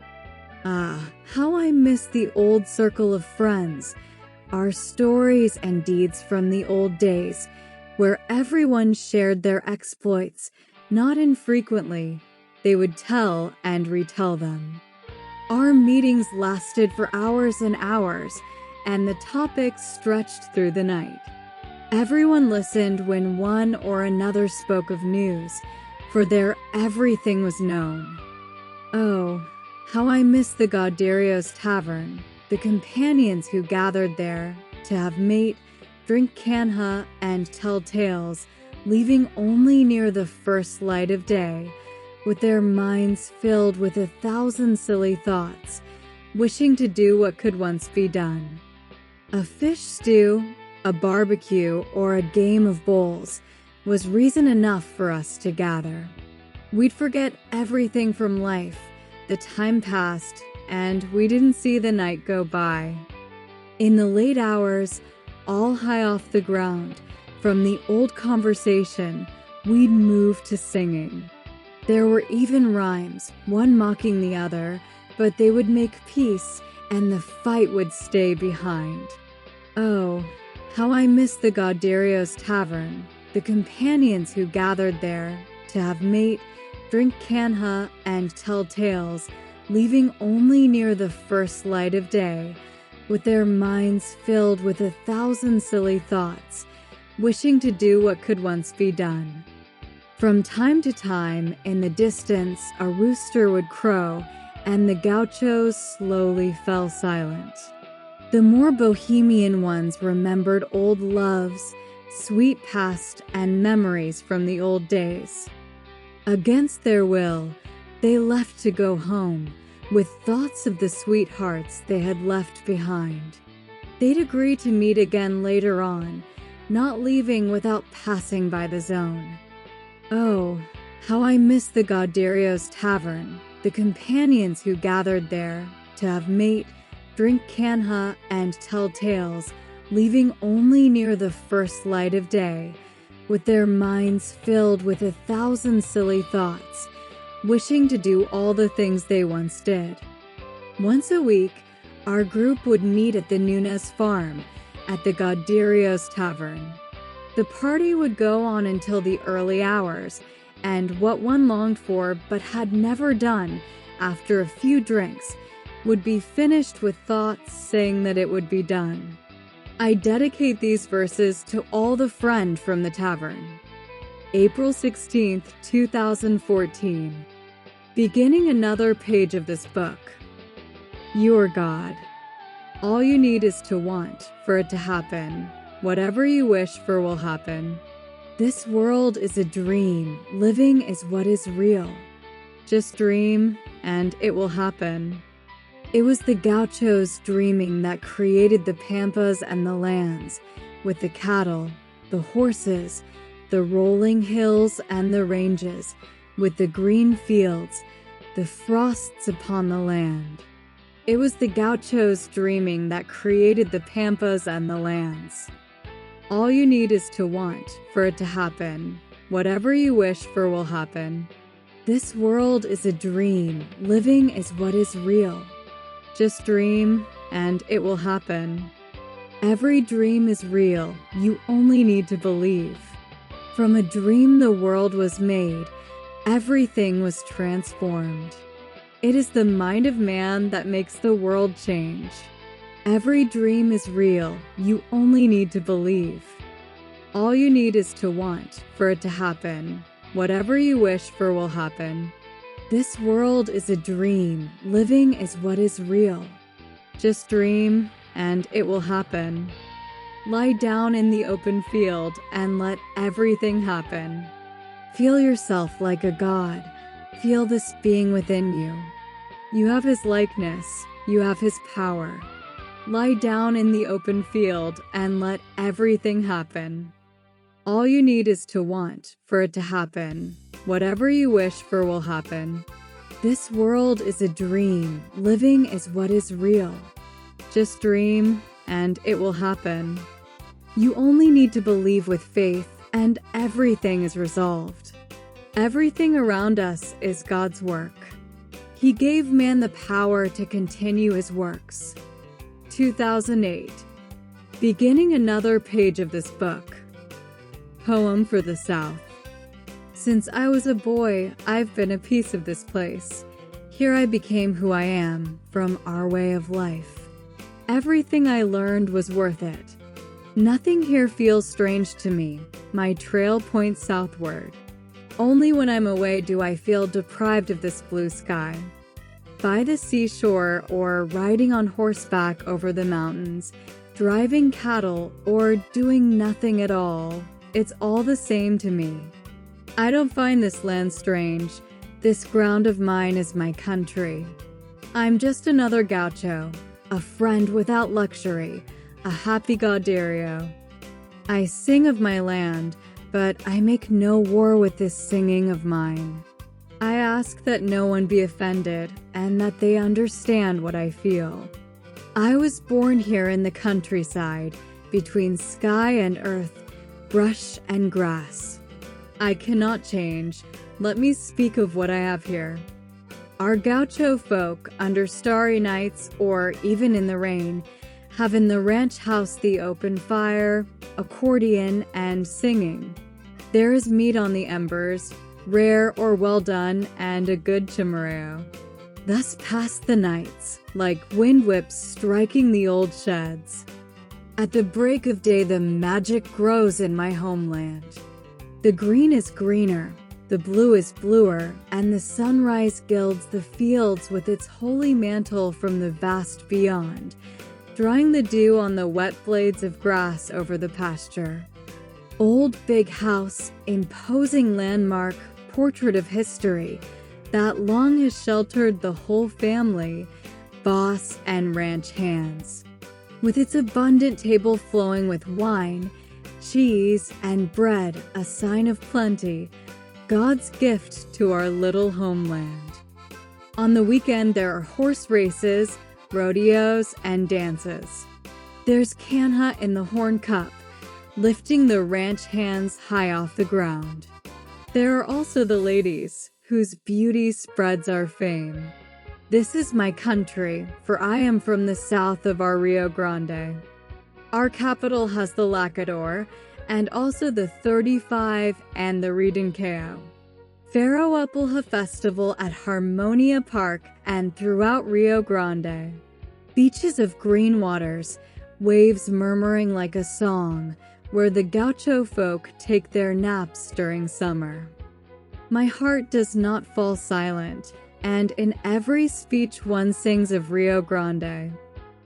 Ah, how I miss the old circle of friends, our stories and deeds from the old days, where everyone shared their exploits, not infrequently. They would tell and retell them. Our meetings lasted for hours and hours, and the topics stretched through the night. Everyone listened when one or another spoke of news, for there everything was known. Oh, how I miss the Gauderio's tavern, the companions who gathered there to have mate, drink canha, and tell tales, leaving only near the first light of day, with their minds filled with 1,000 silly thoughts, wishing to do what could once be done. A fish stew, a barbecue, or a game of bowls was reason enough for us to gather. We'd forget everything from life, the time passed, and we didn't see the night go by. In the late hours, all high off the ground, from the old conversation, we'd move to singing. There were even rhymes, one mocking the other, but they would make peace, and the fight would stay behind. Oh, how I miss the Gauderio's tavern, the companions who gathered there to have mate, drink canha, and tell tales, leaving only near the first light of day, with their minds filled with 1,000 silly thoughts, wishing to do what could once be done. From time to time, in the distance, a rooster would crow, and the gauchos slowly fell silent. The more bohemian ones remembered old loves, sweet past, and memories from the old days. Against their will, they left to go home, with thoughts of the sweethearts they had left behind. They'd agree to meet again later on, not leaving without passing by the zone. Oh, how I miss the Gauderio's tavern, the companions who gathered there to have mate, drink canha, and tell tales, leaving only near the first light of day, with their minds filled with 1,000 silly thoughts, wishing to do all the things they once did. Once a week, our group would meet at the Nunes farm at the Gauderios Tavern. The party would go on until the early hours, and what one longed for but had never done after a few drinks would be finished with thoughts saying that it would be done. I dedicate these verses to all the friend from the tavern. April 16th, 2014. Beginning another page of this book. You are God. All you need is to want for it to happen. Whatever you wish for will happen. This world is a dream. Living is what is real. Just dream, and it will happen. It was the Gauchos dreaming that created the pampas and the lands, with the cattle, the horses, the rolling hills and the ranges, with the green fields, the frosts upon the land. It was the Gauchos dreaming that created the pampas and the lands. All you need is to want for it to happen. Whatever you wish for will happen. This world is a dream. Living is what is real. Just dream, and it will happen. Every dream is real. You only need to believe. From a dream the world was made. Everything was transformed. It is the mind of man that makes the world change. Every dream is real. You only need to believe. All you need is to want for it to happen. Whatever you wish for will happen. This world is a dream. Living is what is real. Just dream, and it will happen. Lie down in the open field and let everything happen. Feel yourself like a god. Feel this being within you. You have his likeness. You have his power. Lie down in the open field and let everything happen. All you need is to want for it to happen. Whatever you wish for will happen. This world is a dream. Living is what is real. Just dream, and it will happen. You only need to believe with faith, and everything is resolved. Everything around us is God's work. He gave man the power to continue his works. 2008. Beginning another page of this book. Poem for the South. Since I was a boy, I've been a piece of this place. Here I became who I am, from our way of life. Everything I learned was worth it. Nothing here feels strange to me. My trail points southward. Only when I'm away do I feel deprived of this blue sky. By the seashore or riding on horseback over the mountains, driving cattle or doing nothing at all, it's all the same to me. I don't find this land strange. This ground of mine is my country. I'm just another gaucho, a friend without luxury, a happy gauderio. I sing of my land, but I make no war with this singing of mine. I ask that no one be offended and that they understand what I feel. I was born here in the countryside, between sky and earth, brush and grass. I cannot change. Let me speak of what I have here. Our gaucho folk, under starry nights or even in the rain, have in the ranch house the open fire, accordion, and singing. There is meat on the embers, rare or well done, and a good chimarreo. Thus pass the nights, like wind whips striking the old sheds. At the break of day the magic grows in my homeland. The green is greener, the blue is bluer, and the sunrise gilds the fields with its holy mantle from the vast beyond, drying the dew on the wet blades of grass over the pasture. Old big house, imposing landmark, portrait of history, that long has sheltered the whole family, boss and ranch hands. With its abundant table flowing with wine, cheese, and bread, a sign of plenty, God's gift to our little homeland. On the weekend there are horse races, rodeos, and dances. There's canha in the horn cup, lifting the ranch hands high off the ground. There are also the ladies, whose beauty spreads our fame. This is my country, for I am from the south of our Rio Grande. Our capital has the Lacador, and also the 35 and the Ridenkeo. Faroupalha Festival at Harmonia Park and throughout Rio Grande. Beaches of green waters, waves murmuring like a song, where the Gaucho folk take their naps during summer. My heart does not fall silent, and in every speech one sings of Rio Grande,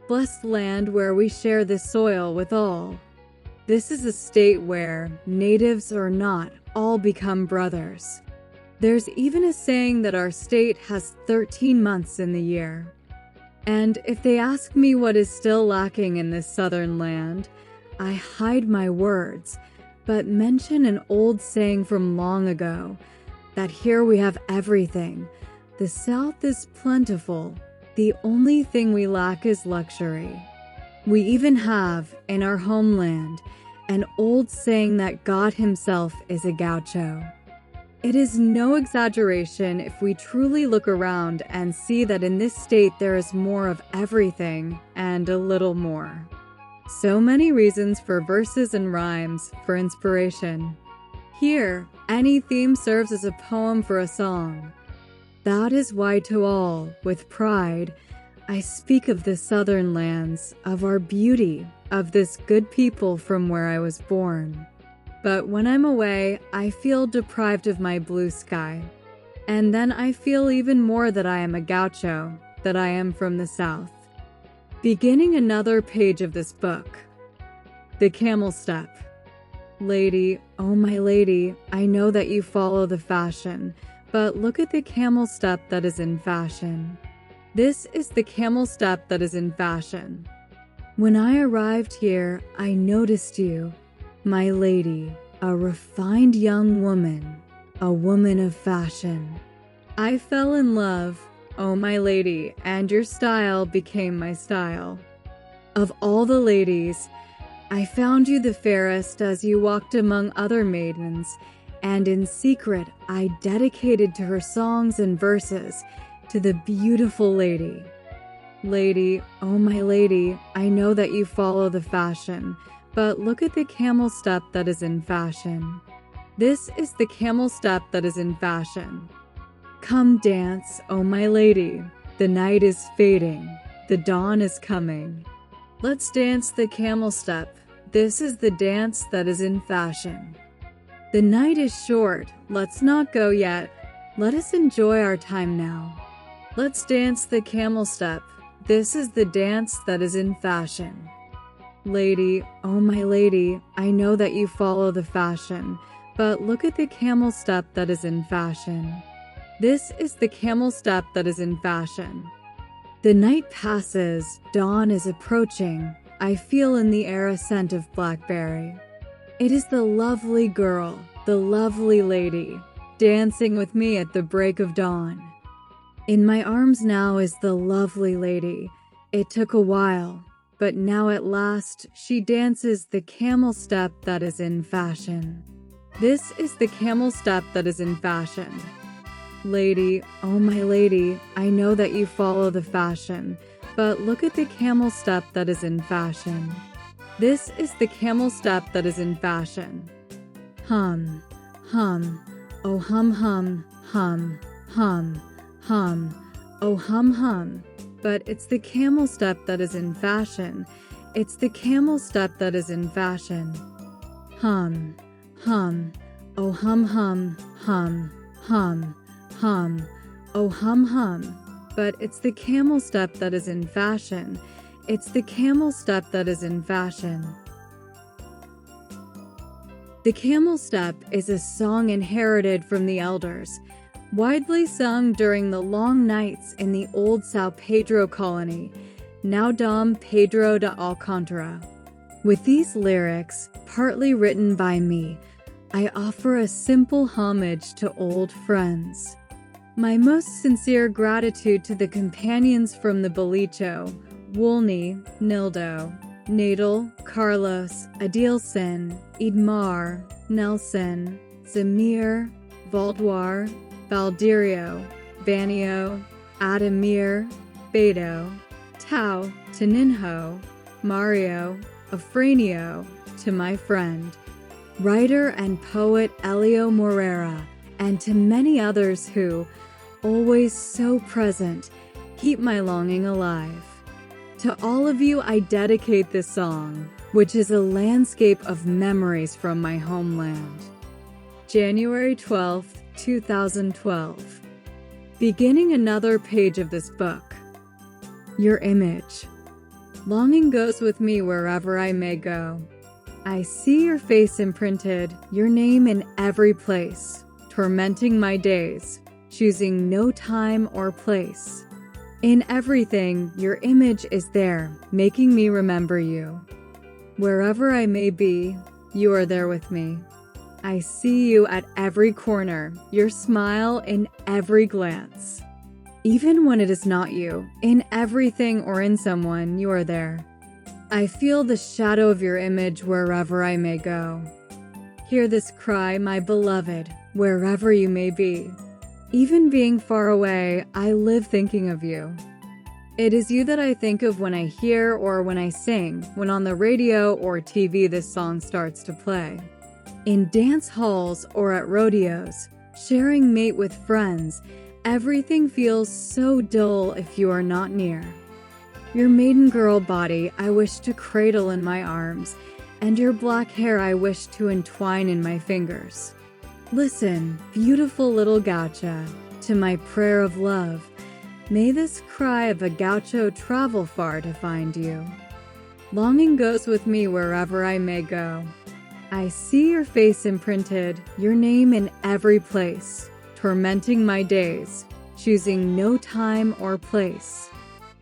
blessed land where we share the soil with all. This is a state where, natives or not, all become brothers. There's even a saying that our state has 13 months in the year. And if they ask me what is still lacking in this southern land, I hide my words, but mention an old saying from long ago, that here we have everything. The South is plentiful. The only thing we lack is luxury. We even have, in our homeland, an old saying that God himself is a Gaucho. It is no exaggeration if we truly look around and see that in this state there is more of everything and a little more. So many reasons for verses and rhymes for inspiration. Here, any theme serves as a poem for a song. That is why to all, with pride, I speak of the southern lands, of our beauty, of this good people from where I was born. But when I'm away, I feel deprived of my blue sky. And then I feel even more that I am a Gaucho, that I am from the South. Beginning another page of this book. The Camel Step. Lady, oh my lady, I know that you follow the fashion, but look at the camel step that is in fashion. This is the camel step that is in fashion. When I arrived here, I noticed you, my lady, a refined young woman, a woman of fashion. I fell in love, oh my lady, and your style became my style. Of all the ladies, I found you the fairest as you walked among other maidens, and in secret I dedicated to her songs and verses to the beautiful lady. Lady, oh my lady, I know that you follow the fashion, but look at the camel step that is in fashion. This is the camel step that is in fashion. Come dance, oh my lady. The night is fading. The dawn is coming. Let's dance the camel step. This is the dance that is in fashion. The night is short. Let's not go yet. Let us enjoy our time now. Let's dance the camel step. This is the dance that is in fashion. Lady, oh my lady, I know that you follow the fashion, but look at the camel step that is in fashion. This is the camel step that is in fashion. The night passes, dawn is approaching. I feel in the air a scent of blackberry. It is the lovely girl, the lovely lady, dancing with me at the break of dawn. In my arms now is the lovely lady. It took a while, but now at last she dances the camel step that is in fashion. This is the camel step that is in fashion. Lady, oh my lady, I know that you follow the fashion, but look at the camel step that is in fashion. This is the camel step that is in fashion. Hum, hum, oh hum hum, hum, hum, hum, oh hum hum. But it's the camel step that is in fashion. It's the camel step that is in fashion. Hum, hum, oh hum hum, hum, hum, hum, oh hum hum. But it's the camel step that is in fashion. It's the camel step that is in fashion. The camel step is a song inherited from the elders, widely sung during the long nights in the old Sao Pedro colony, now Dom Pedro de Alcantara. With these lyrics, partly written by me, I offer a simple homage to old friends. My most sincere gratitude to the companions from the Bolicho, Woolney, Nildo, Nadal, Carlos, Adilson, Idmar, Nelson, Zamir, Valdwar, Valdirio, Vanio, Adamir, Beto, Tao, Taninho, Mario, Afranio, to my friend, writer and poet Elio Morera, and to many others who, always so present, keep my longing alive. To all of you, I dedicate this song, which is a landscape of memories from my homeland. January 12th, 2012. Beginning another page of this book. Your image. Longing goes with me wherever I may go. I see your face imprinted, your name in every place, tormenting my days, choosing no time or place. In everything, your image is there, making me remember you. Wherever I may be, you are there with me. I see you at every corner, your smile in every glance. Even when it is not you, in everything or in someone, you are there. I feel the shadow of your image wherever I may go. Hear this cry, my beloved, wherever you may be. Even being far away, I live thinking of you. It is you that I think of when I hear or when I sing, when on the radio or TV this song starts to play. In dance halls or at rodeos, sharing mate with friends, everything feels so dull if you are not near. Your maiden girl body I wish to cradle in my arms, and your black hair I wish to entwine in my fingers. Listen, beautiful little Gaucha, to my prayer of love. May this cry of a Gaucho travel far to find you. Longing goes with me wherever I may go. I see your face imprinted, your name in every place, tormenting my days, choosing no time or place.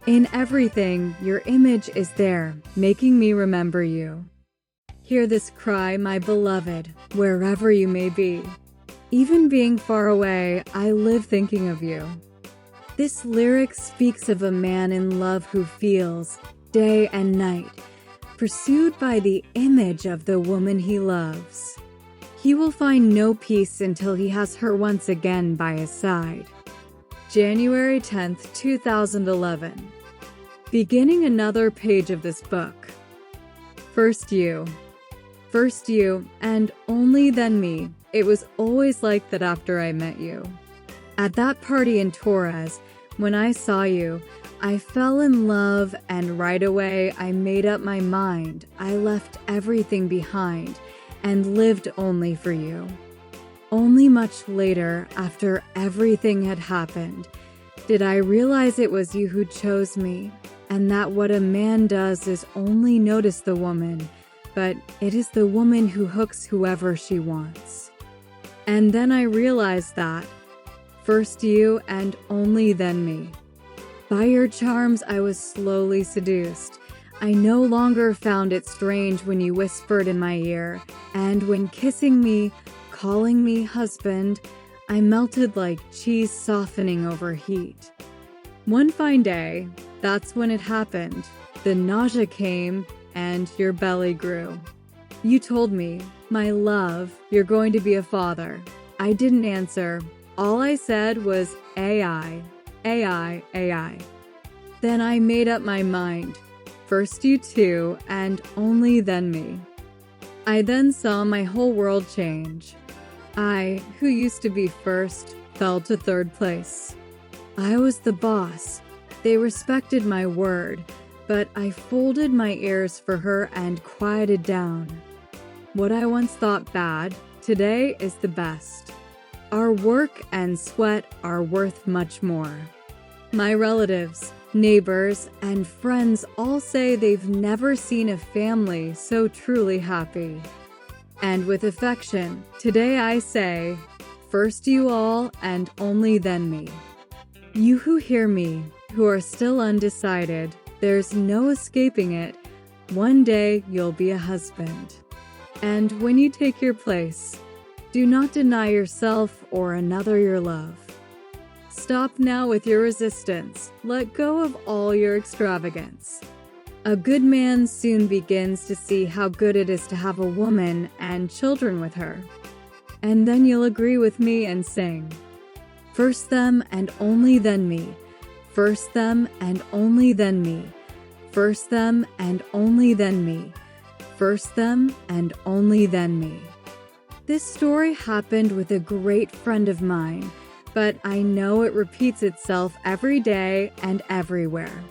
In everything, your image is there, making me remember you. Hear this cry, my beloved, wherever you may be. Even being far away, I live thinking of you. This lyric speaks of a man in love who feels, day and night, pursued by the image of the woman he loves. He will find no peace until he has her once again by his side. January 10th, 2011. Beginning another page of this book. First you, and only then me. It was always like that after I met you. At that party in Torres, when I saw you, I fell in love, and right away I made up my mind. I left everything behind and lived only for you. Only much later, after everything had happened, did I realize it was you who chose me, and that what a man does is only notice the woman, but it is the woman who hooks whoever she wants. And then I realized that, first you and only then me. By your charms I was slowly seduced. I no longer found it strange when you whispered in my ear, and when kissing me, calling me husband, I melted like cheese softening over heat. One fine day, that's when it happened. The nausea came, and your belly grew. You told me, my love, you're going to be a father. I didn't answer. All I said was AI, AI, AI. Then I made up my mind. First you two, and only then me. I then saw my whole world change. I, who used to be first, fell to third place. I was the boss. They respected my word, but I folded my ears for her and quieted down. What I once thought bad, today is the best. Our work and sweat are worth much more. My relatives, neighbors, and friends all say they've never seen a family so truly happy. And with affection, today I say, first you all and only then me. You who hear me, who are still undecided, there's no escaping it. One day you'll be a husband. And when you take your place, do not deny yourself or another your love. Stop now with your resistance. Let go of all your extravagance. A good man soon begins to see how good it is to have a woman and children with her. And then you'll agree with me and sing. First them and only then me. First them and only then me. First them and only then me. First them and only then me. This story happened with a great friend of mine, but I know it repeats itself every day and everywhere.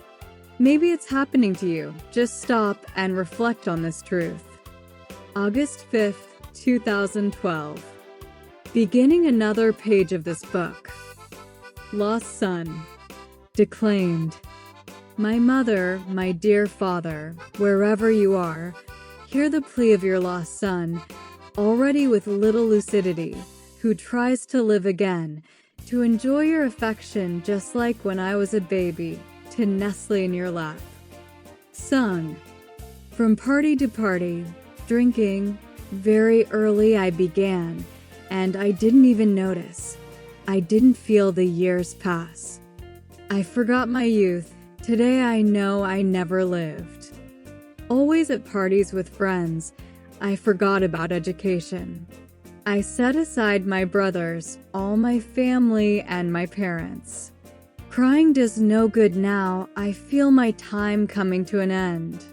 Maybe it's happening to you. Just stop and reflect on this truth. August 5th, 2012. Beginning another page of this book. Lost Son. Declaimed. My mother, my dear father, wherever you are, hear the plea of your lost son, already with little lucidity, who tries to live again, to enjoy your affection just like when I was a baby, to nestle in your lap. Sung. From party to party, drinking, very early I began, and I didn't even notice. I didn't feel the years pass. I forgot my youth. Today I know I never lived. Always at parties with friends, I forgot about education. I set aside my brothers, all my family, and my parents. Crying does no good now. I feel my time coming to an end.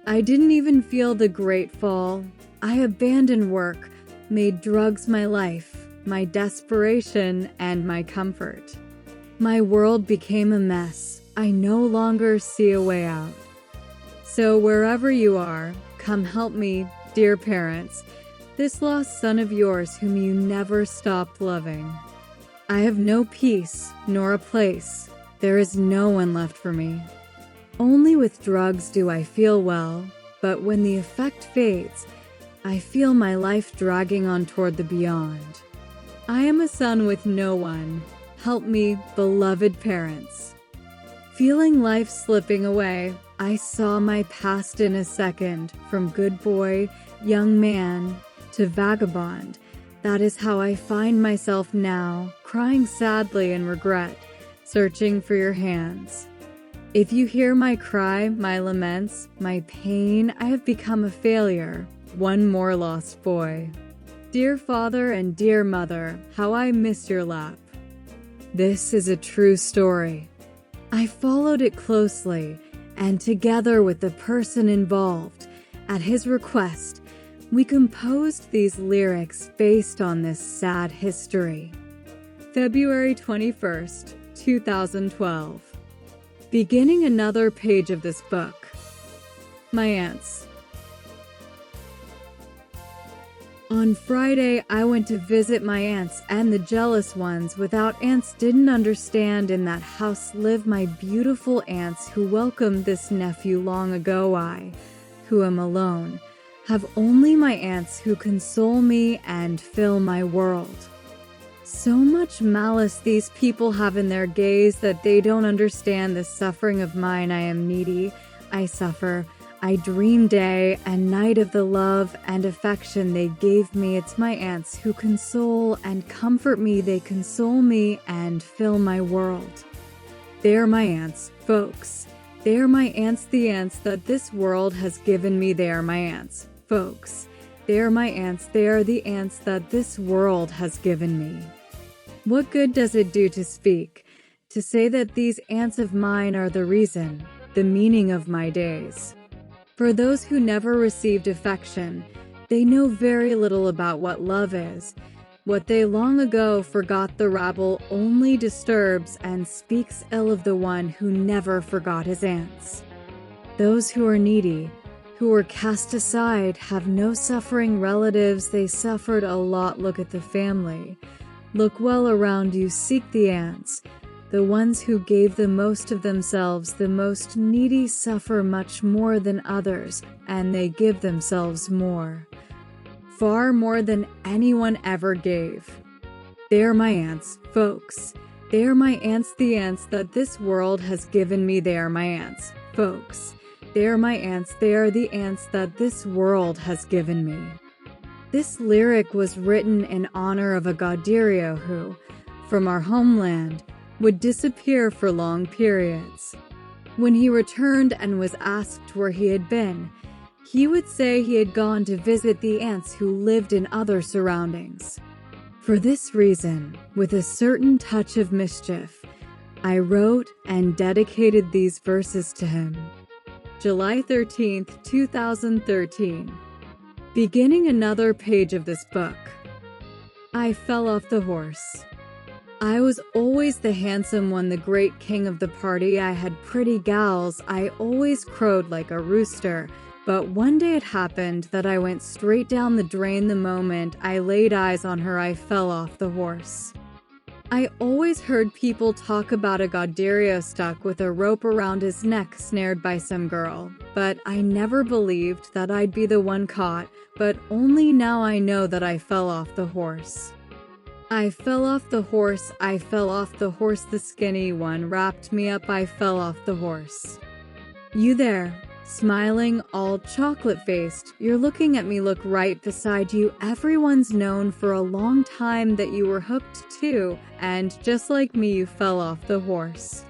I didn't even feel the great fall. I abandoned work, made drugs my life, my desperation, and my comfort. My world became a mess. I no longer see a way out. So wherever you are, come help me, dear parents, this lost son of yours whom you never stopped loving. I have no peace, nor a place. There is no one left for me. Only with drugs do I feel well, but when the effect fades, I feel my life dragging on toward the beyond. I am a son with no one. Help me, beloved parents. Feeling life slipping away, I saw my past in a second, from good boy, young man, to vagabond. That is how I find myself now, crying sadly in regret, searching for your hands. If you hear my cry, my laments, my pain, I have become a failure, one more lost boy. Dear father and dear mother, how I miss your lap. This is a true story. I followed it closely, and together with the person involved, at his request, we composed these lyrics based on this sad history. February 21st, 2012. Beginning another page of this book. My aunts. On Friday, I went to visit my aunts and the jealous ones without aunts didn't understand. In that house live my beautiful aunts who welcomed this nephew long ago. I, who am alone, have only my aunts who console me and fill my world. So much malice these people have in their gaze that they don't understand the suffering of mine. I am needy, I suffer, I dream day and night of the love and affection they gave me. It's my aunts who console and comfort me. They console me and fill my world. They're my aunts, folks. They're my aunts, the aunts that this world has given me. They are my aunts, folks. They're my aunts. They are the aunts that this world has given me. What good does it do to speak, to say that these aunts of mine are the reason, the meaning of my days? For those who never received affection, they know very little about what love is. What they long ago forgot, the rabble only disturbs and speaks ill of the one who never forgot his aunts. Those who are needy, who were cast aside, have no suffering relatives. They suffered a lot. Look at the family. Look well around you. Seek the aunts. The ones who gave the most of themselves. The most needy suffer much more than others, and they give themselves more. Far more than anyone ever gave. They're my aunts, folks. They're my aunts, the aunts that this world has given me. They are my aunts, folks. They're my aunts. They are the aunts that this world has given me. This lyric was written in honor of a Gauderio who, from our homeland, would disappear for long periods. When he returned and was asked where he had been, he would say he had gone to visit the aunts who lived in other surroundings. For this reason, with a certain touch of mischief, I wrote and dedicated these verses to him. July 13th, 2013. Beginning another page of this book. I fell off the horse. I was always the handsome one, the great king of the party. I had pretty gals. I always crowed like a rooster. But one day it happened that I went straight down the drain the moment I laid eyes on her. I fell off the horse. I always heard people talk about a Gauderio stuck with a rope around his neck, snared by some girl, but I never believed that I'd be the one caught, but only now I know that I fell off the horse. I fell off the horse, I fell off the horse, the skinny one wrapped me up, I fell off the horse. You there, smiling, all chocolate-faced, you're looking at me, look right beside you. Everyone's known for a long time that you were hooked too, and just like me, you fell off the horse.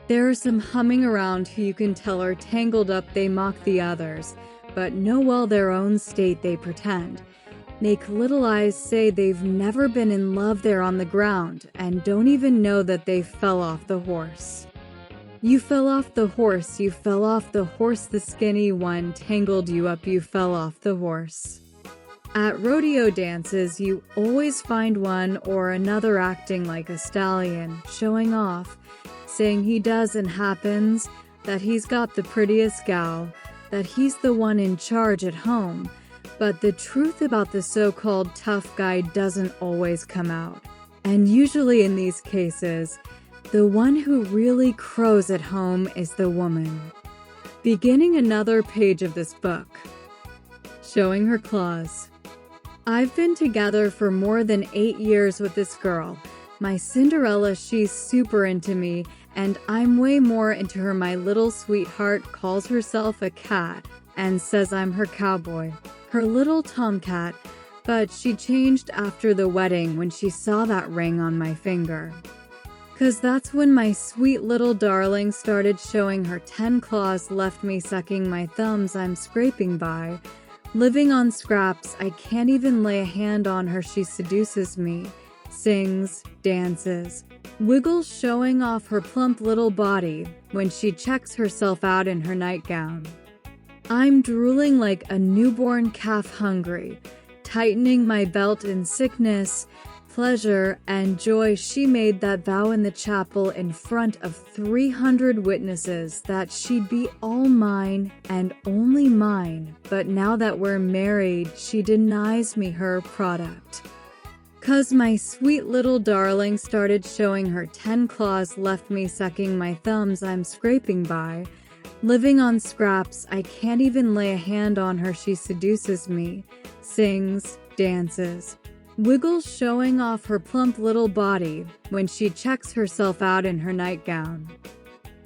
There are some humming around who you can tell are tangled up, they mock the others, but know well their own state they pretend. Make little eyes, say they've never been in love, they're on the ground, and don't even know that they fell off the horse. You fell off the horse, you fell off the horse, the skinny one tangled you up, you fell off the horse. At rodeo dances, you always find one or another acting like a stallion, showing off, saying he does and happens, that he's got the prettiest gal, that he's the one in charge at home. But the truth about the so-called tough guy doesn't always come out. And usually in these cases, the one who really crows at home is the woman. Beginning another page of this book. Showing her claws. I've been together for more than 8 years with this girl. My Cinderella, she's super into me, and I'm way more into her. My little sweetheart calls herself a cat and says I'm her cowboy, her little tomcat, but she changed after the wedding when she saw that ring on my finger. 'Cause that's when my sweet little darling started showing her 10 claws, left me sucking my thumbs, I'm scraping by. Living on scraps, I can't even lay a hand on her, she seduces me. Sings, dances, wiggles, showing off her plump little body when she checks herself out in her nightgown. I'm drooling like a newborn calf, hungry, tightening my belt in sickness, pleasure, and joy. She made that vow in the chapel in front of 300 witnesses that she'd be all mine and only mine, but now that we're married, she denies me her product. 'Cause my sweet little darling started showing her 10 claws, left me sucking my thumbs, I'm scraping by. Living on scraps, I can't even lay a hand on her, she seduces me. Sings, dances, wiggles, showing off her plump little body when she checks herself out in her nightgown.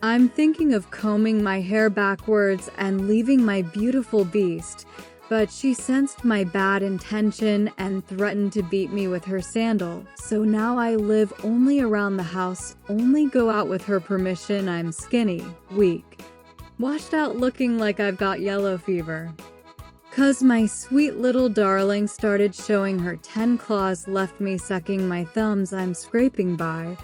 I'm thinking of combing my hair backwards and leaving my beautiful beast, but she sensed my bad intention and threatened to beat me with her sandal. So now I live only around the house, only go out with her permission. I'm skinny, weak, washed out, looking like I've got yellow fever. 'Cause my sweet little darling started showing her 10 claws, left me sucking my thumbs, I'm scraping by.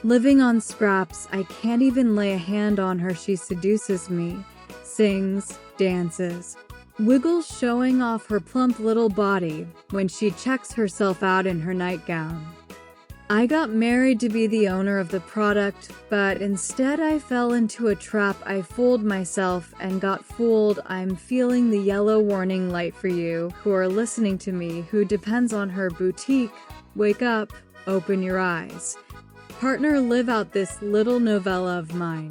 Living on scraps, I can't even lay a hand on her, she seduces me. Sings, dances, wiggles, showing off her plump little body when she checks herself out in her nightgown. I got married to be the owner of the product, but instead I fell into a trap. I fooled myself and got fooled. I'm feeling the yellow warning light for you who are listening to me, who depends on her boutique. Wake up, open your eyes. Partner, live out this little novella of mine.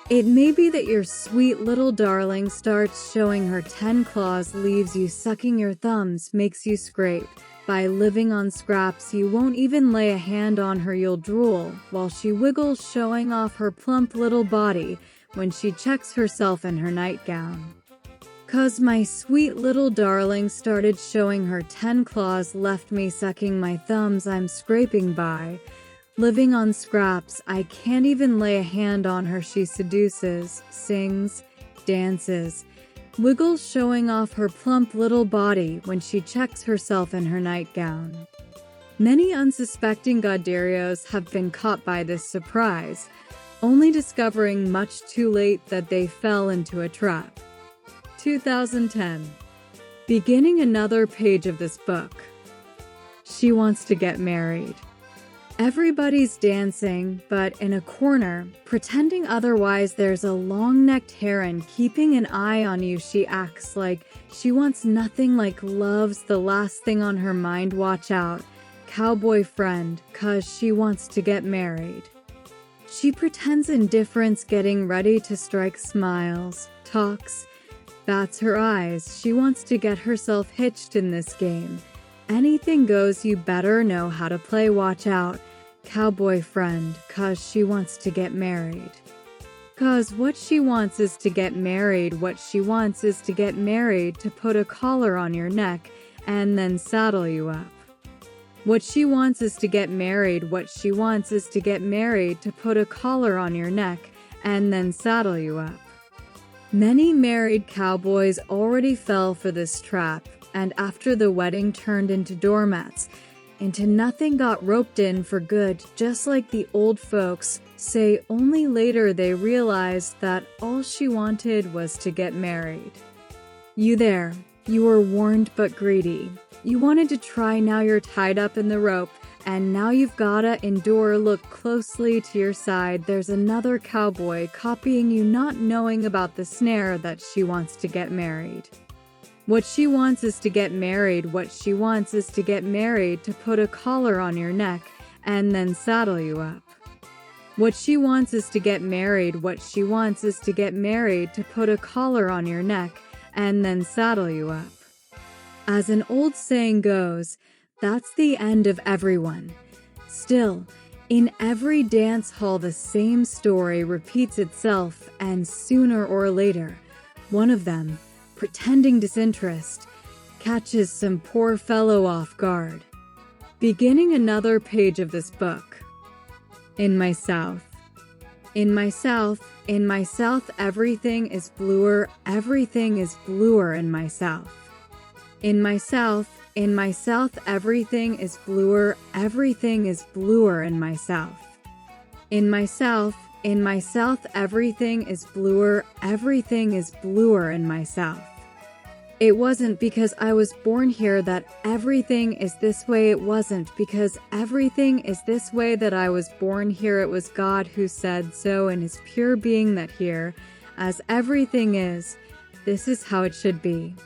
It may be that your sweet little darling starts showing her 10 claws, leaves you sucking your thumbs, makes you scrape. By living on scraps, you won't even lay a hand on her, you'll drool, while she wiggles, showing off her plump little body when she checks herself in her nightgown. 'Cause my sweet little darling started showing her 10 claws, left me sucking my thumbs, I'm scraping by. Living on scraps, I can't even lay a hand on her, she seduces, sings, dances, wiggles, showing off her plump little body when she checks herself in her nightgown. Many unsuspecting Gauderios have been caught by this surprise, only discovering much too late that they fell into a trap. 2010. Beginning another page of this book. She wants to get married. Everybody's dancing, but in a corner, pretending otherwise, there's a long-necked heron keeping an eye on you. She acts like she wants nothing like love's the last thing on her mind. Watch out, cowboy friend, 'cause she wants to get married. She pretends indifference, getting ready to strike, smiles, talks, bats her eyes. She wants to get herself hitched in this game. Anything goes, you better know how to play. Watch out, cowboy friend, 'cause she wants to get married. 'Cause what she wants is to get married. What she wants is to get married, to put a collar on your neck and then saddle you up. What she wants is to get married. What she wants is to get married, to put a collar on your neck and then saddle you up. Many married cowboys already fell for this trap, and after the wedding turned into doormats, into nothing, got roped in for good, just like the old folks say. Only later they realized that all she wanted was to get married. You there, you were warned but greedy. You wanted to try, now you're tied up in the rope, and now you've gotta endure. Look closely to your side, there's another cowboy copying you, not knowing about the snare that she wants to get married. What she wants is to get married. What she wants is to get married, to put a collar on your neck and then saddle you up. What she wants is to get married. What she wants is to get married, to put a collar on your neck and then saddle you up. As an old saying goes, that's the end of everyone. Still, in every dance hall the same story repeats itself, and sooner or later, one of them, pretending disinterest, catches some poor fellow off guard. Beginning another page of this book. In my South. In my South, in my South, everything is bluer, everything is bluer in my South. In my South, in my South, everything is bluer, everything is bluer in my South. In my South, in my South, everything is bluer, everything is bluer in my South. It wasn't because I was born here that everything is this way. It wasn't because everything is this way that I was born here. It was God who said so in his pure being that here, as everything is, this is how it should be.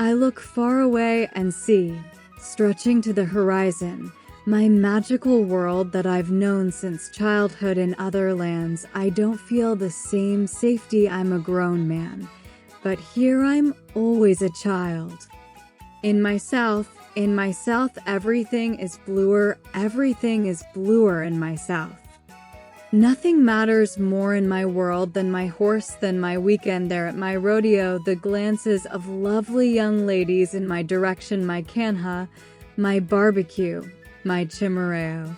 I look far away and see, stretching to the horizon, my magical world that I've known since childhood in other lands. I don't feel the same safety. I'm a grown man, but here I'm always a child. In my South, everything is bluer, everything is bluer in my South. Nothing matters more in my world than my horse, than my weekend there at my rodeo, the glances of lovely young ladies in my direction, my canha, my barbecue, my chimarreo.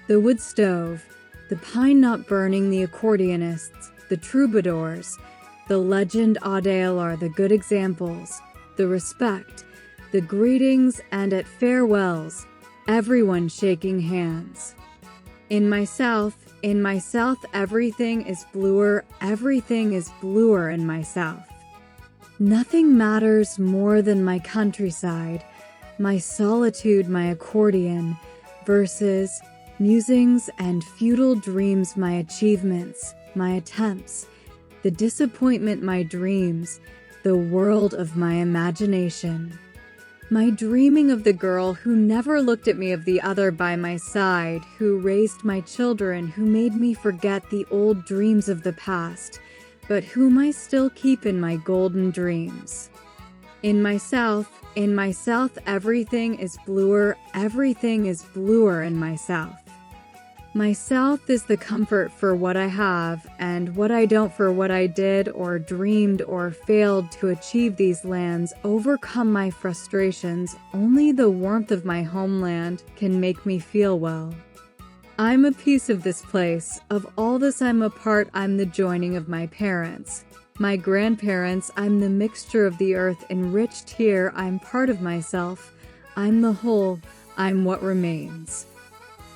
The wood stove, the pine knot burning, the accordionists, the troubadours, the legend Adele are the good examples, the respect, the greetings, and at farewells, everyone shaking hands. In my South, everything is bluer, everything is bluer in my South. Nothing matters more than my countryside, my solitude, my accordion, verses, musings, and futile dreams, my achievements, my attempts, the disappointment, my dreams, the world of my imagination. My dreaming of the girl who never looked at me, of the other by my side, who raised my children, who made me forget the old dreams of the past, but whom I still keep in my golden dreams. In my South, everything is bluer, everything is bluer in my South. My South is the comfort for what I have, and what I don't for what I did or dreamed or failed to achieve. These lands overcome my frustrations. Only the warmth of my homeland can make me feel well. I'm a piece of this place. Of all this I'm a part. I'm the joining of my parents, my grandparents. I'm the mixture of the earth enriched here. I'm part of myself. I'm the whole. I'm what remains.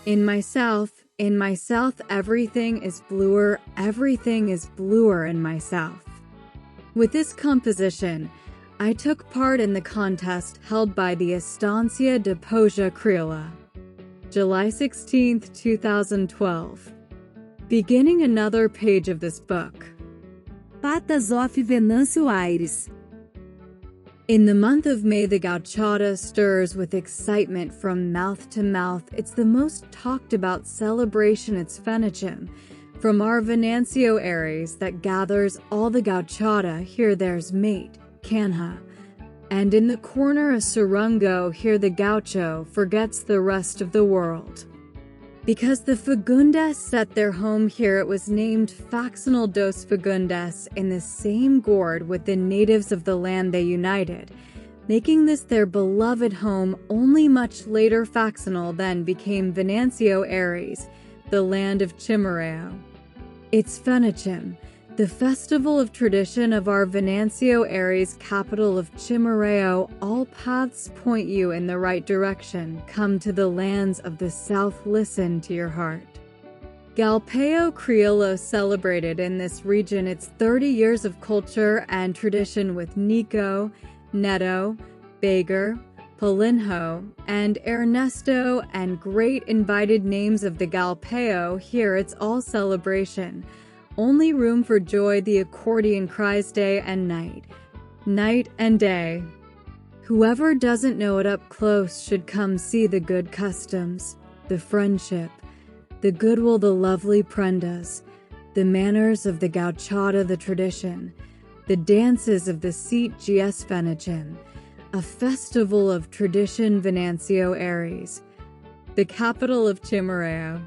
In my south, everything is bluer in my south. With this composition, I took part in the contest held by the Estancia de Poja Criolla, July 16, 2012. Beginning another page of this book. Patas of Venâncio Aires. In the month of May, the gauchada stirs with excitement from mouth to mouth. It's the most talked about celebration. It's Fenichim, from our Venancio Aries that gathers all the gauchada. Here there's mate, Canha. And in the corner a Surungo, here the Gaucho forgets the rest of the world. Because the Fagundes set their home here, it was named Faccional dos Fagundes in the same gourd with the natives of the land they united, making this their beloved home. Only much later Faccional then became Venancio Aries, the land of Chimareo. It's Fenichim, the festival of tradition of our Venancio Aries, capital of Chimareo. All paths point you in the right direction. Come to the lands of the south, listen to your heart. Galpeo Criollo celebrated in this region its 30 years of culture and tradition with Nico, Neto, Bager, Polinho, and Ernesto, and great invited names of the Galpeo. Here it's all celebration. Only room for joy. The accordion cries day and night, night and day. Whoever doesn't know it up close should come see the good customs, the friendship, the goodwill, the lovely prendas, the manners of the gauchada, the tradition, the dances of the Seat Gs Fenichim, a festival of tradition. Venancio Aries, the capital of Chimareo.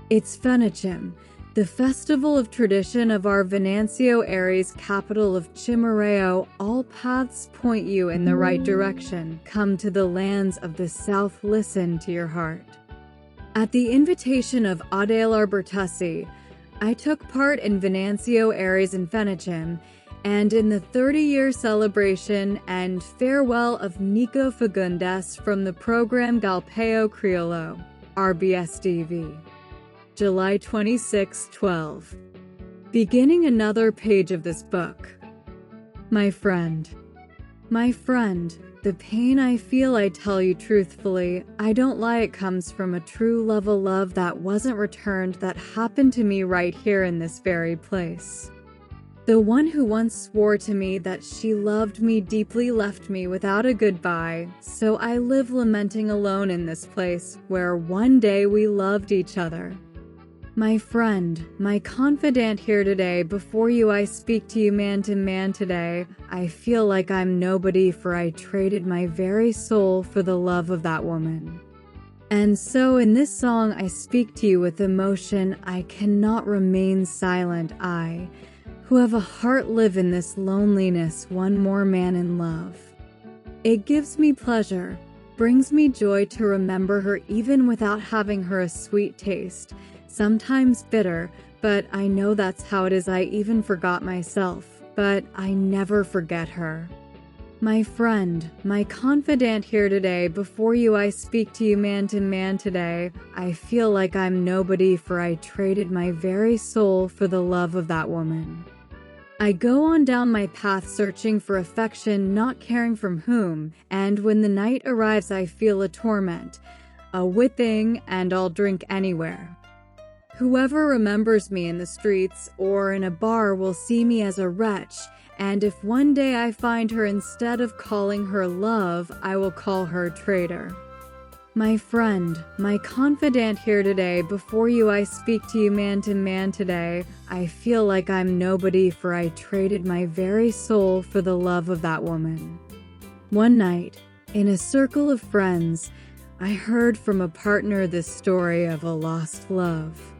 It's Fenichim, the festival of tradition of our Venancio Aries, capital of Chimareo. All paths point you in the right direction. Come to the lands of the south, listen to your heart. At the invitation of Adelar Bertussi, I took part in Venancio Aries and Fenichim, and in the 30-year celebration and farewell of Nico Fagundes from the program Galpeo Criollo, RBSDV. July 26, 12. Beginning another page of this book. My friend, the pain I feel, I tell you truthfully, I don't lie, it comes from a true love, a love that wasn't returned, that happened to me right here in this very place. The one who once swore to me that she loved me deeply left me without a goodbye, so I live lamenting alone in this place where one day we loved each other. My friend, my confidant, here today before you I speak to you man to man today. I feel like I'm nobody, for I traded my very soul for the love of that woman. And so in this song I speak to you with emotion. I cannot remain silent. I, who have a heart, live in this loneliness, one more man in love. It gives me pleasure, brings me joy to remember her even without having her a sweet taste. Sometimes bitter, but I know that's how it is. I even forgot myself, but I never forget her. My friend, my confidant, here today before you I speak to you man to man today. I feel like I'm nobody, for I traded my very soul for the love of that woman. I go on down my path searching for affection, not caring from whom, and when the night arrives I feel a torment, a whipping, and I'll drink anywhere. Whoever remembers me in the streets or in a bar will see me as a wretch, and if one day I find her, instead of calling her love, I will call her traitor. My friend, my confidant, here today before you I speak to you man to man today. I feel like I'm nobody, for I traded my very soul for the love of that woman. One night, in a circle of friends, I heard from a partner this story of a lost love.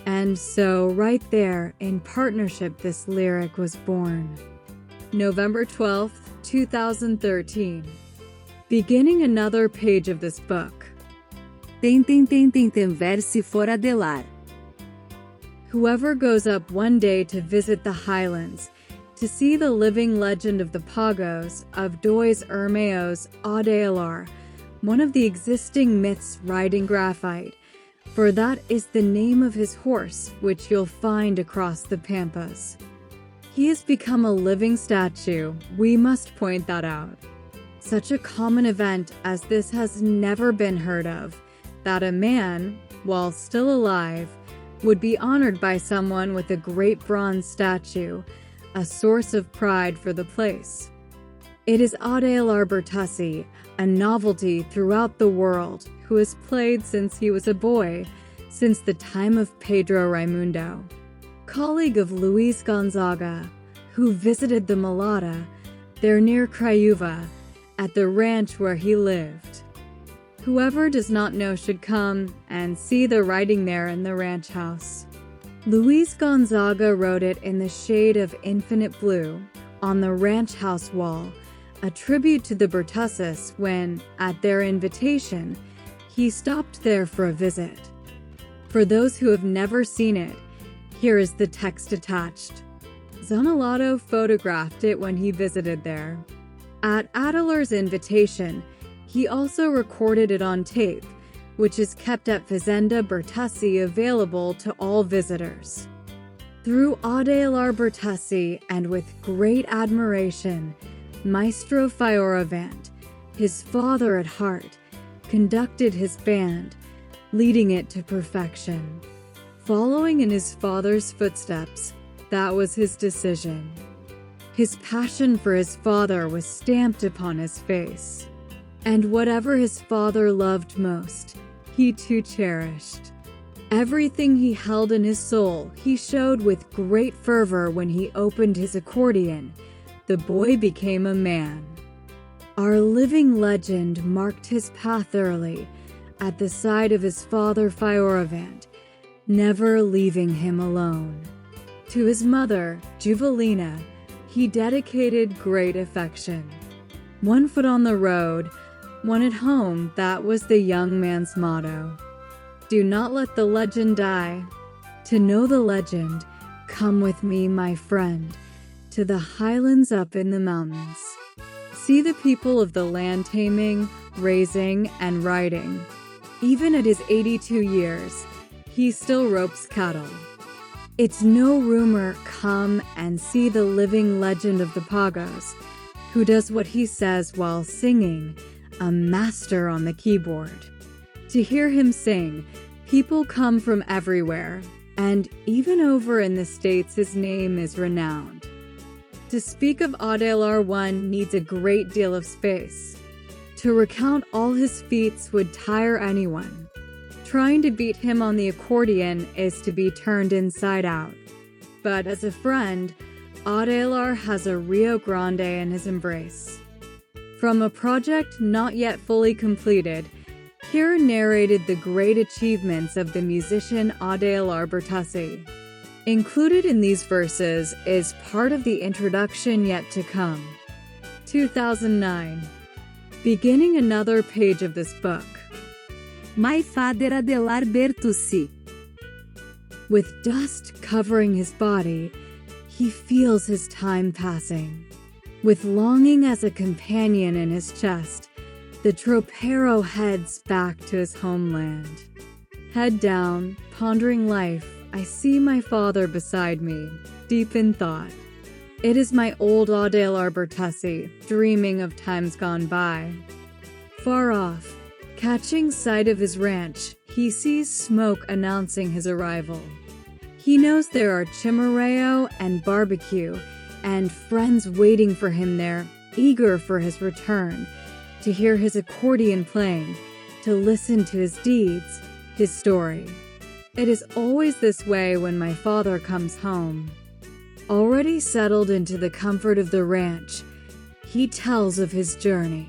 And so, right there, in partnership, this lyric was born. November 12th, 2013. Beginning another page of this book. Tentem ver-se for Adelar. Whoever goes up one day to visit the highlands, to see the living legend of the Pagos, of Dois Irmãos, Adelar, one of the existing myths riding graphite, for that is the name of his horse, which you'll find across the pampas. He has become a living statue, we must point that out. Such a common event as this has never been heard of, that a man, while still alive, would be honored by someone with a great bronze statue, a source of pride for the place. It is Audélar Bertussi, a novelty throughout the world, who has played since he was a boy, since the time of Pedro Raimundo, colleague of Luis Gonzaga, who visited the Mulata, there near Craiova, at the ranch where he lived. Whoever does not know should come and see the writing there in the ranch house. Luis Gonzaga wrote it in the shade of infinite blue on the ranch house wall, a tribute to the Bertussis when, at their invitation, he stopped there for a visit. For those who have never seen it, here is the text attached. Zanellato photographed it when he visited there. At Adelar's invitation, he also recorded it on tape, which is kept at Fazenda Bertussi, available to all visitors. Through Audélar Bertussi and with great admiration, Maestro Fioravant, his father at heart, conducted his band, leading it to perfection. Following in his father's footsteps, that was his decision. His passion for his father was stamped upon his face, and whatever his father loved most, he too cherished. Everything he held in his soul, he showed with great fervor when he opened his accordion. The boy became a man. Our living legend marked his path early, at the side of his father Fioravant, never leaving him alone. To his mother, Juvelina, he dedicated great affection. One foot on the road, one at home, that was the young man's motto. Do not let the legend die. To know the legend, come with me, my friend, to the highlands up in the mountains. See the people of the land taming, raising, and riding. Even at his 82 years, he still ropes cattle. It's no rumor, come and see the living legend of the Pagos, who does what he says while singing, a master on the keyboard. To hear him sing, people come from everywhere, and even over in the States his name is renowned. To speak of Audélar one needs a great deal of space. To recount all his feats would tire anyone. Trying to beat him on the accordion is to be turned inside out. But as a friend, Audélar has a Rio Grande in his embrace. From a project not yet fully completed, here narrated the great achievements of the musician Audélar Bertussi. Included in these verses is part of the introduction yet to come. 2009. Beginning another page of this book. My father Audélar Bertussi. With dust covering his body, he feels his time passing. With longing as a companion in his chest, the tropero heads back to his homeland. Head down, pondering life, I see my father beside me, deep in thought. It is my old Audélar Bertussi, dreaming of times gone by. Far off, catching sight of his ranch, he sees smoke announcing his arrival. He knows there are chimarreo and barbecue, and friends waiting for him there, eager for his return, to hear his accordion playing, to listen to his deeds, his story. It is always this way when my father comes home. Already settled into the comfort of the ranch, he tells of his journey.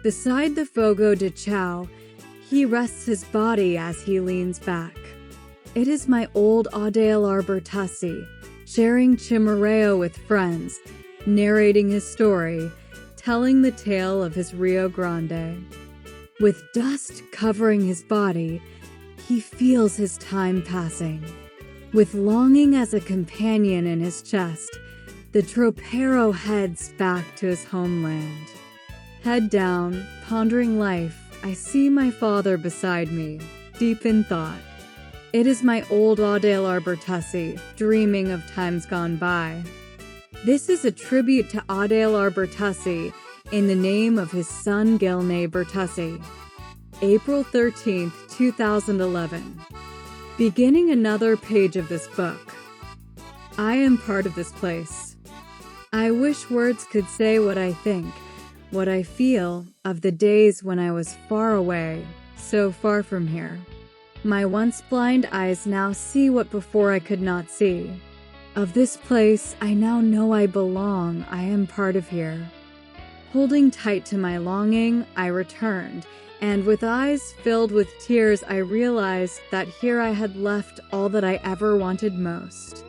Beside the fogo de chao, he rests his body as he leans back. It is my old Audélar Bertussi, sharing chimarreo with friends, narrating his story, telling the tale of his Rio Grande. With dust covering his body, he feels his time passing. With longing as a companion in his chest, the tropero heads back to his homeland. Head down, pondering life, I see my father beside me, deep in thought. It is my old Adelaar Bertussi, dreaming of times gone by. This is a tribute to Adelaar Bertussi in the name of his son Gilne Bertussi. April 13th, 2011. Beginning another page of this book. I am part of this place. I wish words could say what I think, what I feel of the days when I was far away, so far from here. My once blind eyes now see what before I could not see. Of this place, I now know I belong. I am part of here. Holding tight to my longing, I returned, and with eyes filled with tears, I realized that here I had left all that I ever wanted most.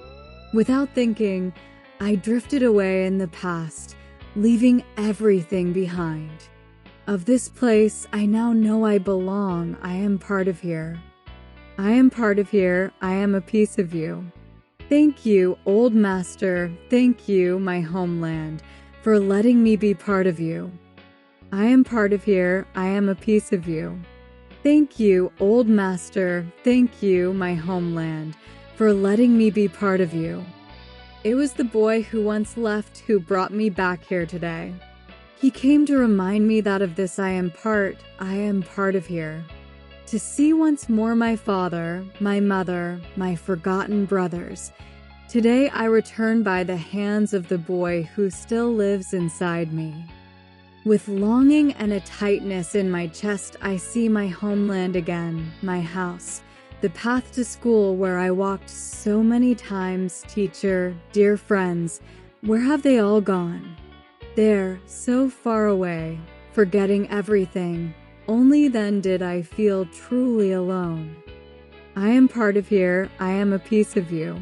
Without thinking, I drifted away in the past, leaving everything behind. Of this place, I now know I belong. I am part of here. I am part of here. I am a piece of you. Thank you, old master. Thank you, my homeland, for letting me be part of you. I am part of here. I am a piece of you. Thank you, old master. Thank you, my homeland, for letting me be part of you. It was the boy who once left who brought me back here today. He came to remind me that of this I am part of here. To see once more my father, my mother, my forgotten brothers. Today I return by the hands of the boy who still lives inside me. With longing and a tightness in my chest, I see my homeland again, my house, the path to school where I walked so many times. Teacher, dear friends, where have they all gone? There, so far away, forgetting everything. Only then did I feel truly alone. I am part of here. I am a piece of you.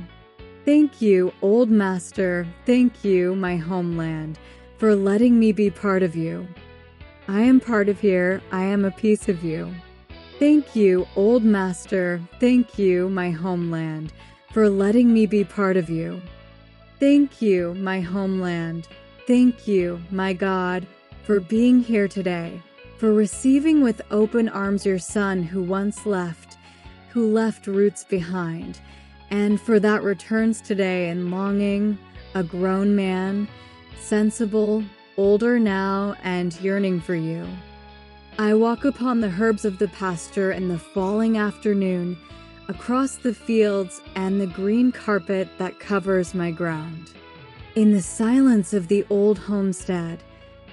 Thank you, old master. Thank you, my homeland, for letting me be part of you. I am part of here. I am a piece of you. Thank you, old master. Thank you, my homeland, for letting me be part of you. Thank you, my homeland. Thank you, my God, for being here today, for receiving with open arms your son who once left, who left roots behind, and for that returns today in longing, a grown man, sensible, older now, and yearning for you. I walk upon the herbs of the pasture in the falling afternoon, across the fields and the green carpet that covers my ground. In the silence of the old homestead,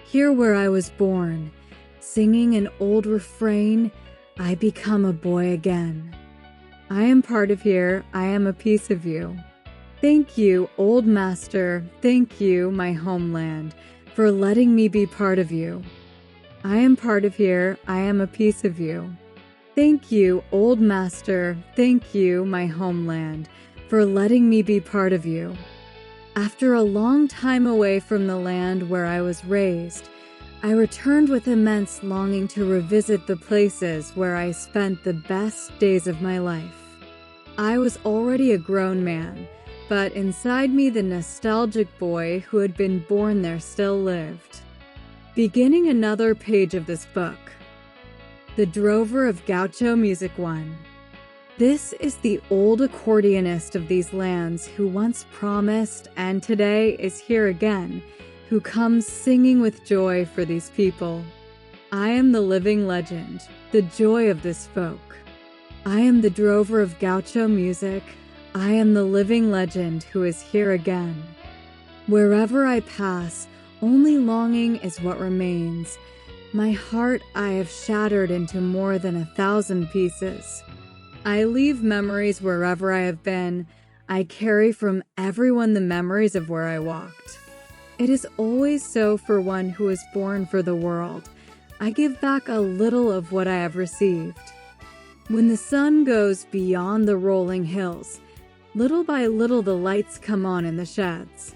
here where I was born, singing an old refrain, I become a boy again. I am part of here. I am a piece of you. Thank you, old master. Thank you, my homeland, for letting me be part of you. I am part of here. I am a piece of you. Thank you, old master. Thank you, my homeland, for letting me be part of you. After a long time away from the land where I was raised, I returned with immense longing to revisit the places where I spent the best days of my life. I was already a grown man, but inside me the nostalgic boy who had been born there still lived. Beginning another page of this book. The Drover of Gaucho Music 1. This is the old accordionist of these lands who once promised and today is here again, who comes singing with joy for these people. I am the living legend, the joy of this folk. I am the drover of Gaucho music. I am the living legend who is here again. Wherever I pass, only longing is what remains. My heart I have shattered into more than 1,000 pieces. I leave memories wherever I have been. I carry from everyone the memories of where I walked. It is always so for one who is born for the world. I give back a little of what I have received. When the sun goes beyond the rolling hills, little by little the lights come on in the sheds.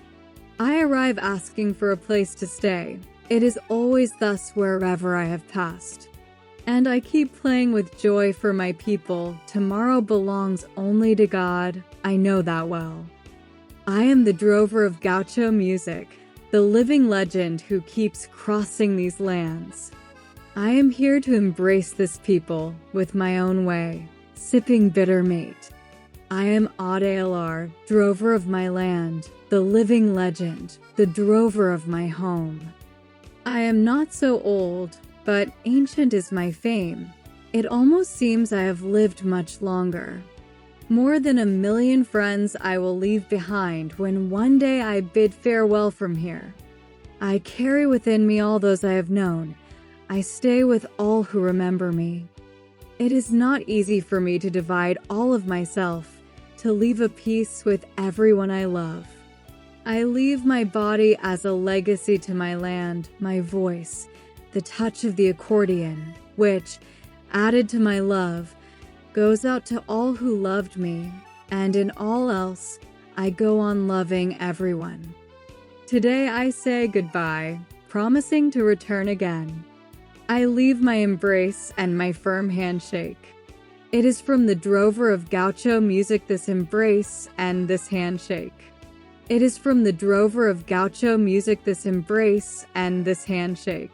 I arrive asking for a place to stay. It is always thus wherever I have passed. And I keep playing with joy for my people. Tomorrow belongs only to God. I know that well. I am the drover of Gaucho music, the living legend who keeps crossing these lands. I am here to embrace this people with my own way, sipping bitter mate. I am Audiobook, drover of my land, the living legend, the drover of my home. I am not so old, but ancient is my fame. It almost seems I have lived much longer. More than 1 million friends I will leave behind when one day I bid farewell from here. I carry within me all those I have known. I stay with all who remember me. It is not easy for me to divide all of myself, to leave a piece with everyone I love. I leave my body as a legacy to my land, my voice, the touch of the accordion, which, added to my love, goes out to all who loved me, and in all else, I go on loving everyone. Today I say goodbye, promising to return again. I leave my embrace and my firm handshake. It is from the drover of Gaucho music, this embrace and this handshake. It is from the drover of Gaucho music, this embrace and this handshake.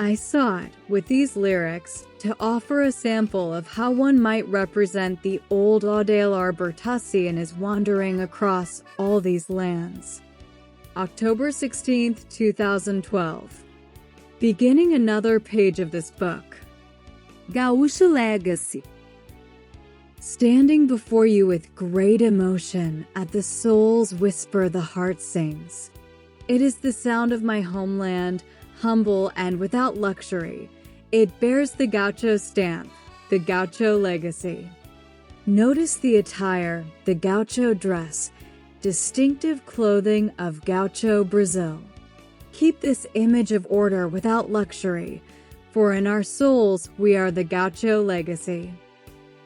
I sought, with these lyrics, to offer a sample of how one might represent the old Audiobook Bertussi in his wandering across all these lands. October 16th, 2012. Beginning another page of this book. Gaucho Legacy. Standing before you with great emotion, at the soul's whisper the heart sings. It is the sound of my homeland, humble and without luxury. It bears the Gaucho stamp, the Gaucho legacy. Notice the attire, the Gaucho dress, distinctive clothing of Gaucho Brazil. Keep this image of order without luxury, for in our souls we are the Gaucho legacy.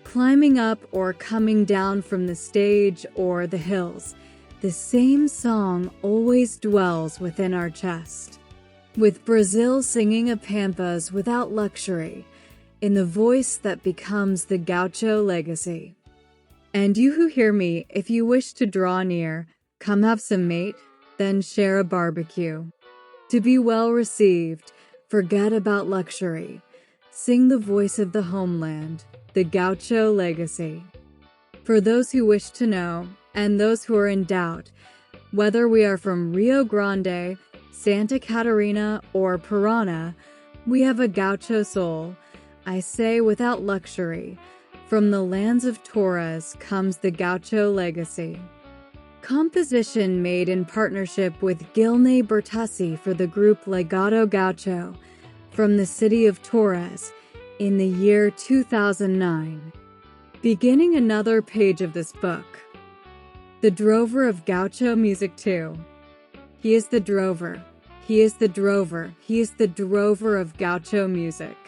Climbing up or coming down from the stage or the hills, the same song always dwells within our chest. With Brazil singing a pampas without luxury, in the voice that becomes the Gaucho legacy. And you who hear me, if you wish to draw near, come have some mate, then share a barbecue. To be well received, forget about luxury. Sing the voice of the homeland, the Gaucho legacy. For those who wish to know, and those who are in doubt, whether we are from Rio Grande, Santa Catarina, or Parana, we have a Gaucho soul. I say without luxury. From the lands of Torres comes the Gaucho legacy. Composition made in partnership with Gilney Bertussi for the group Legado Gaucho from the city of Torres in the year 2009. Beginning another page of this book. The drover of Gaucho music too. He is the drover. He is the drover. He is the drover of Gaucho music.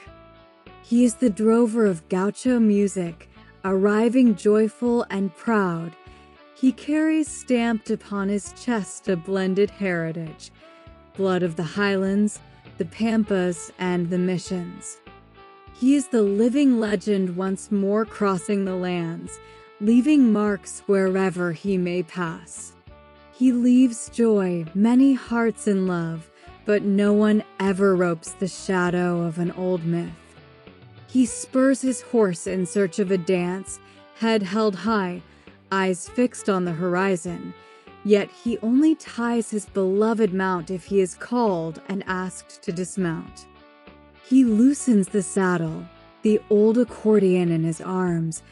He is the drover of Gaucho music, arriving joyful and proud. He carries stamped upon his chest a blended heritage, blood of the highlands, the pampas, and the missions. He is the living legend once more crossing the lands, leaving marks wherever he may pass. He leaves joy, many hearts in love, but no one ever ropes the shadow of an old myth. He spurs his horse in search of a dance, head held high, eyes fixed on the horizon, yet he only ties his beloved mount if he is called and asked to dismount. He loosens the saddle, the old accordion in his arms,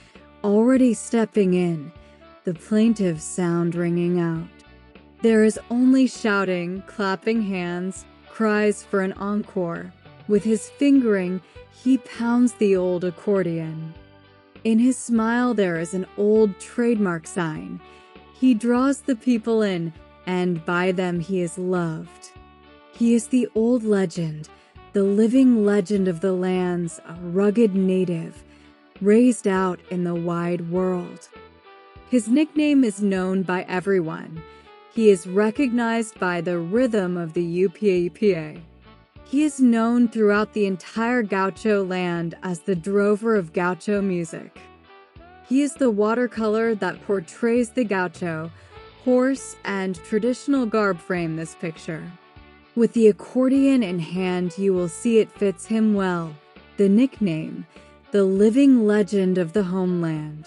already stepping in, the plaintive sound ringing out. There is only shouting, clapping hands, cries for an encore. With his fingering, he pounds the old accordion. In his smile there is an old trademark sign. He draws the people in, and by them he is loved. He is the old legend, the living legend of the lands, a rugged native, raised out in the wide world. His nickname is known by everyone. He is recognized by the rhythm of the UPA. He is known throughout the entire Gaucho land as the drover of Gaucho music. He is the watercolor that portrays the Gaucho, horse, and traditional garb frame this picture. With the accordion in hand, you will see it fits him well, the nickname, the living legend of the homeland.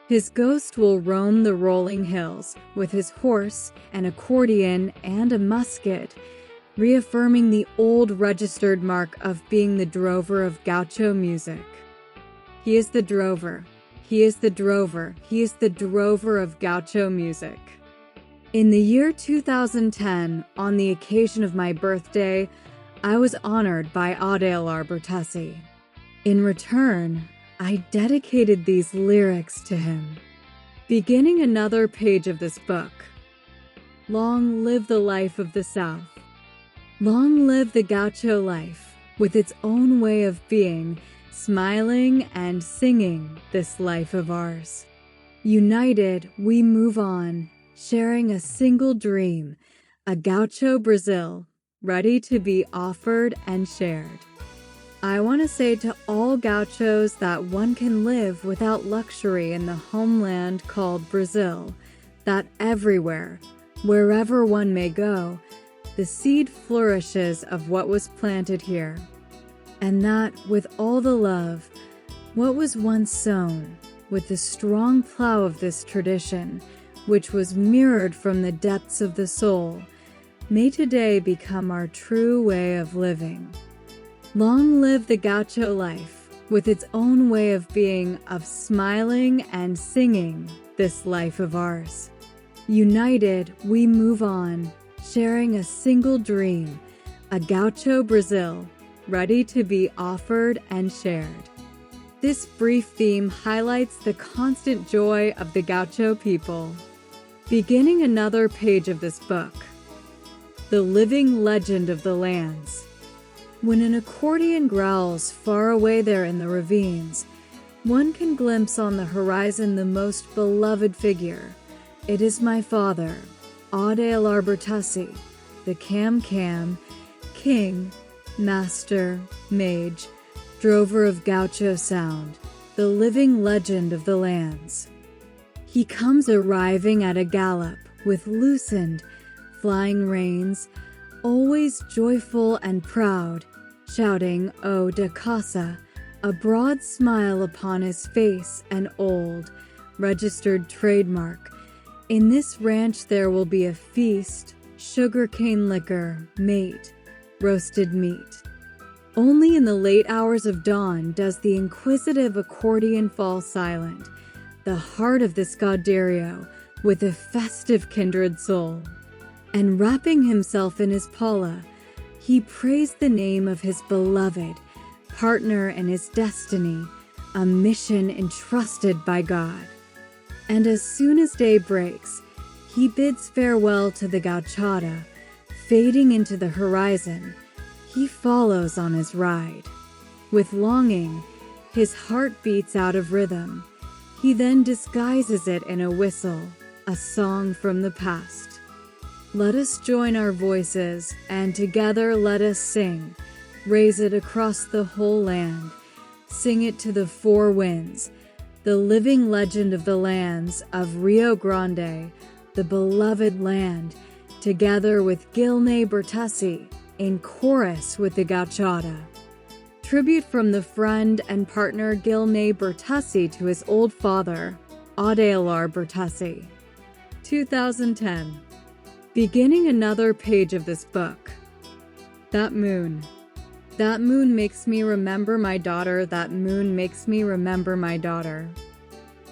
His ghost will roam the rolling hills with his horse, an accordion, and a musket, reaffirming the old registered mark of being the drover of Gaucho music. He is the drover. He is the drover. He is the drover of Gaucho music. In the year 2010, on the occasion of my birthday, I was honored by Audiobook. In return, I dedicated these lyrics to him. Beginning another page of this book. Long live the life of the South. Long live the Gaucho life, with its own way of being, smiling and singing this life of ours. United, we move on, sharing a single dream, a Gaucho Brazil, ready to be offered and shared. I want to say to all Gauchos that one can live without luxury in the homeland called Brazil, that everywhere, wherever one may go, the seed flourishes of what was planted here, and that with all the love, what was once sown, with the strong plow of this tradition, which was mirrored from the depths of the soul, may today become our true way of living. Long live the Gaucho life, with its own way of being, of smiling and singing this life of ours. United, we move on, sharing a single dream, a Gaucho Brazil, ready to be offered and shared. This brief theme highlights the constant joy of the Gaucho people. Beginning another page of this book. The living legend of the lands. When an accordion growls far away there in the ravines, one can glimpse on the horizon the most beloved figure. It is my father, Audiobook, the Cam, king, master, mage, drover of Gaucho sound, the living legend of the lands. He comes arriving at a gallop with loosened, flying reins, always joyful and proud, shouting "O de casa," a broad smile upon his face, an old, registered trademark. In this ranch there will be a feast, sugarcane liquor, mate, roasted meat. Only in the late hours of dawn does the inquisitive accordion fall silent, the heart of this Gauderio, with a festive kindred soul. And wrapping himself in his palla, he praised the name of his beloved, partner in his destiny, a mission entrusted by God. And as soon as day breaks, he bids farewell to the gauchada, fading into the horizon. He follows on his ride. With longing, his heart beats out of rhythm. He then disguises it in a whistle, a song from the past. Let us join our voices, and together let us sing. Raise it across the whole land. Sing it to the four winds. The living legend of the lands of Rio Grande, the beloved land, together with Gilne Bertessi, in chorus with the gauchada. Tribute from the friend and partner Gilne Bertessi to his old father, Audiobook, 2010. Beginning another page of this book. That moon. That moon makes me remember my daughter. That moon makes me remember my daughter.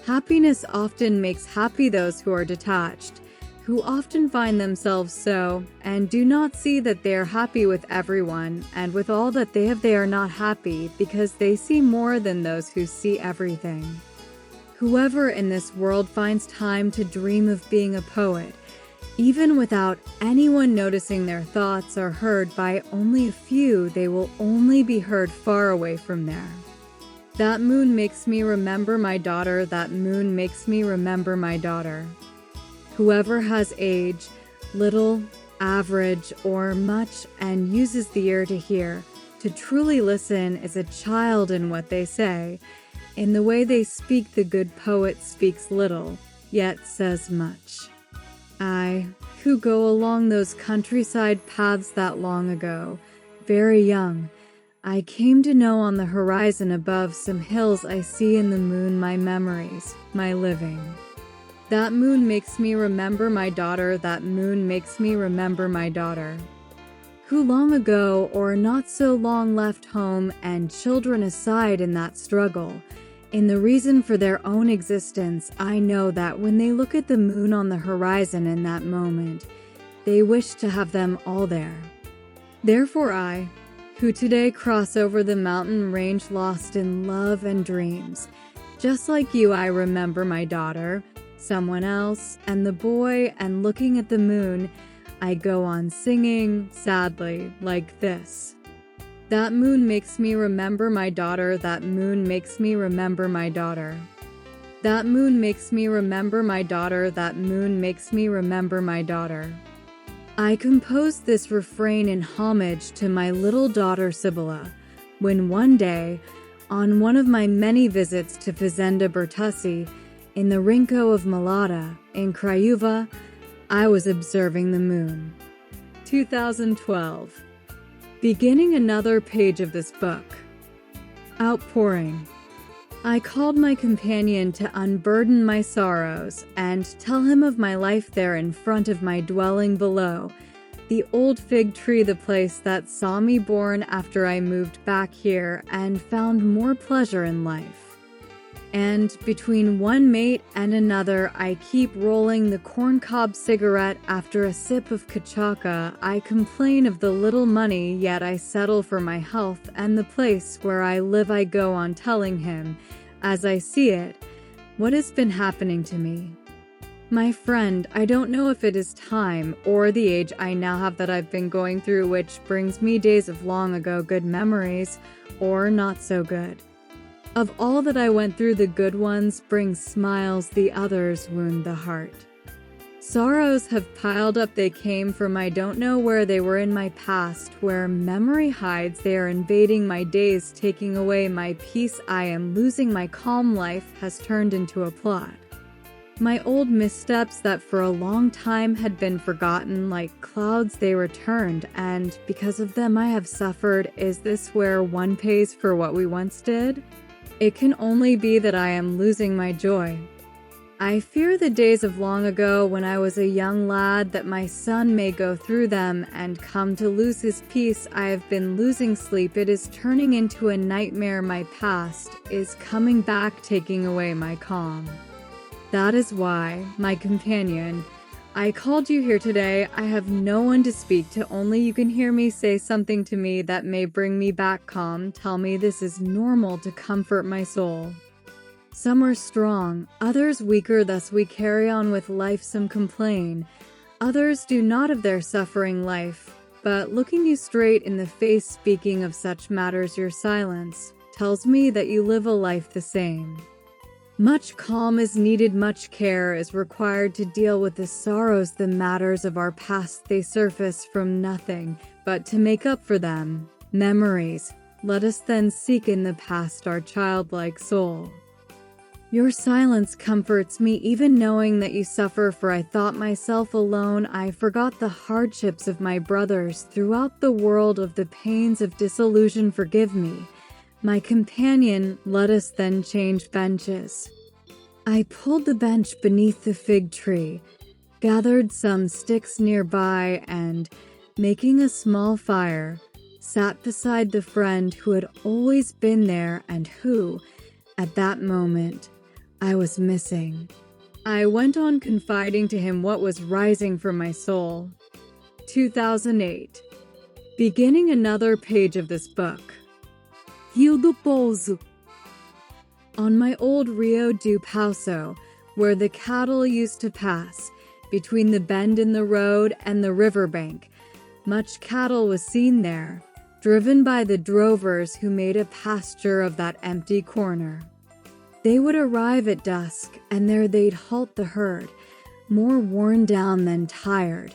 Happiness often makes happy those who are detached, who often find themselves so, and do not see that they are happy with everyone, and with all that they have they are not happy, because they see more than those who see everything. Whoever in this world finds time to dream of being a poet, even without anyone noticing their thoughts are heard by only a few, they will only be heard far away from there. That moon makes me remember my daughter. That moon makes me remember my daughter. Whoever has age, little, average, or much, and uses the ear to hear, to truly listen, is a child in what they say. In the way they speak, the good poet speaks little, yet says much. I, who go along those countryside paths that long ago, very young, I came to know on the horizon above some hills I see in the moon my memories, my living. That moon makes me remember my daughter, that moon makes me remember my daughter. Who long ago or not so long left home and children aside in that struggle, in the reason for their own existence, I know that when they look at the moon on the horizon in that moment, they wish to have them all there. Therefore I, who today cross over the mountain range lost in love and dreams, just like you I remember my daughter, someone else, and the boy, and looking at the moon, I go on singing, sadly, like this. That moon makes me remember my daughter, that moon makes me remember my daughter. That moon makes me remember my daughter, that moon makes me remember my daughter. I composed this refrain in homage to my little daughter Sibylla, when one day, on one of my many visits to Fazenda Bertussi, in the Rinco of Malata, in Craiova, I was observing the moon. 2012. Beginning another page of this book. Outpouring. I called my companion to unburden my sorrows and tell him of my life there in front of my dwelling below, the old fig tree, the place that saw me born after I moved back here and found more pleasure in life. And between one mate and another, I keep rolling the corncob cigarette. After a sip of cachaca, I complain of the little money, yet I settle for my health and the place where I live. I go on telling him, as I see it, what has been happening to me. My friend, I don't know if it is time or the age I now have that I've been going through, which brings me days of long ago good memories, or not so good. Of all that I went through, the good ones bring smiles, the others wound the heart. Sorrows have piled up, they came from I don't know where, they were in my past, where memory hides, they are invading my days, taking away my peace. I am losing my calm, life has turned into a plot. My old missteps that for a long time had been forgotten, like clouds they returned, and because of them I have suffered. Is this where one pays for what we once did? It can only be that I am losing my joy. I fear the days of long ago when I was a young lad, that my son may go through them and come to lose his peace. I have been losing sleep, it is turning into a nightmare. My past is coming back, taking away my calm. That is why, my companion, I called you here today. I have no one to speak to, only you can hear me. Say something to me that may bring me back calm. Tell me this is normal to comfort my soul. Some are strong, others weaker, thus we carry on with life. Some complain, others do not of their suffering life. But looking you straight in the face, speaking of such matters, your silence tells me that you live a life the same. Much calm is needed, much care is required to deal with the sorrows, the matters of our past. They surface from nothing, but to make up for them, memories. Let us then seek in the past our childlike soul. Your silence comforts me, even knowing that you suffer, for I thought myself alone. I forgot the hardships of my brothers throughout the world, of the pains of disillusion. Forgive me, my companion. Let us then change benches. I pulled the bench beneath the fig tree, gathered some sticks nearby, and, making a small fire, sat beside the friend who had always been there and who, at that moment, I was missing. I went on confiding to him what was rising from my soul. 2008. Beginning another page of this book. Rio do Pouso. On my old Rio do Pouso, where the cattle used to pass, between the bend in the road and the riverbank, much cattle was seen there, driven by the drovers who made a pasture of that empty corner. They would arrive at dusk, and there they'd halt the herd, more worn down than tired,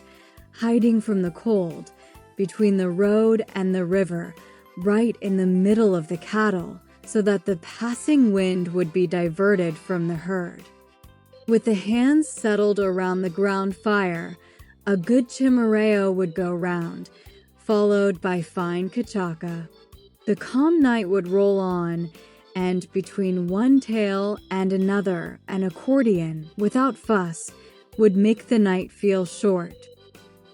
hiding from the cold, between the road and the river, right in the middle of the cattle, so that the passing wind would be diverted from the herd. With the hands settled around the ground fire, a good chimarreo would go round, followed by fine cachaca. The calm night would roll on, and between one tale and another, an accordion, without fuss, would make the night feel short.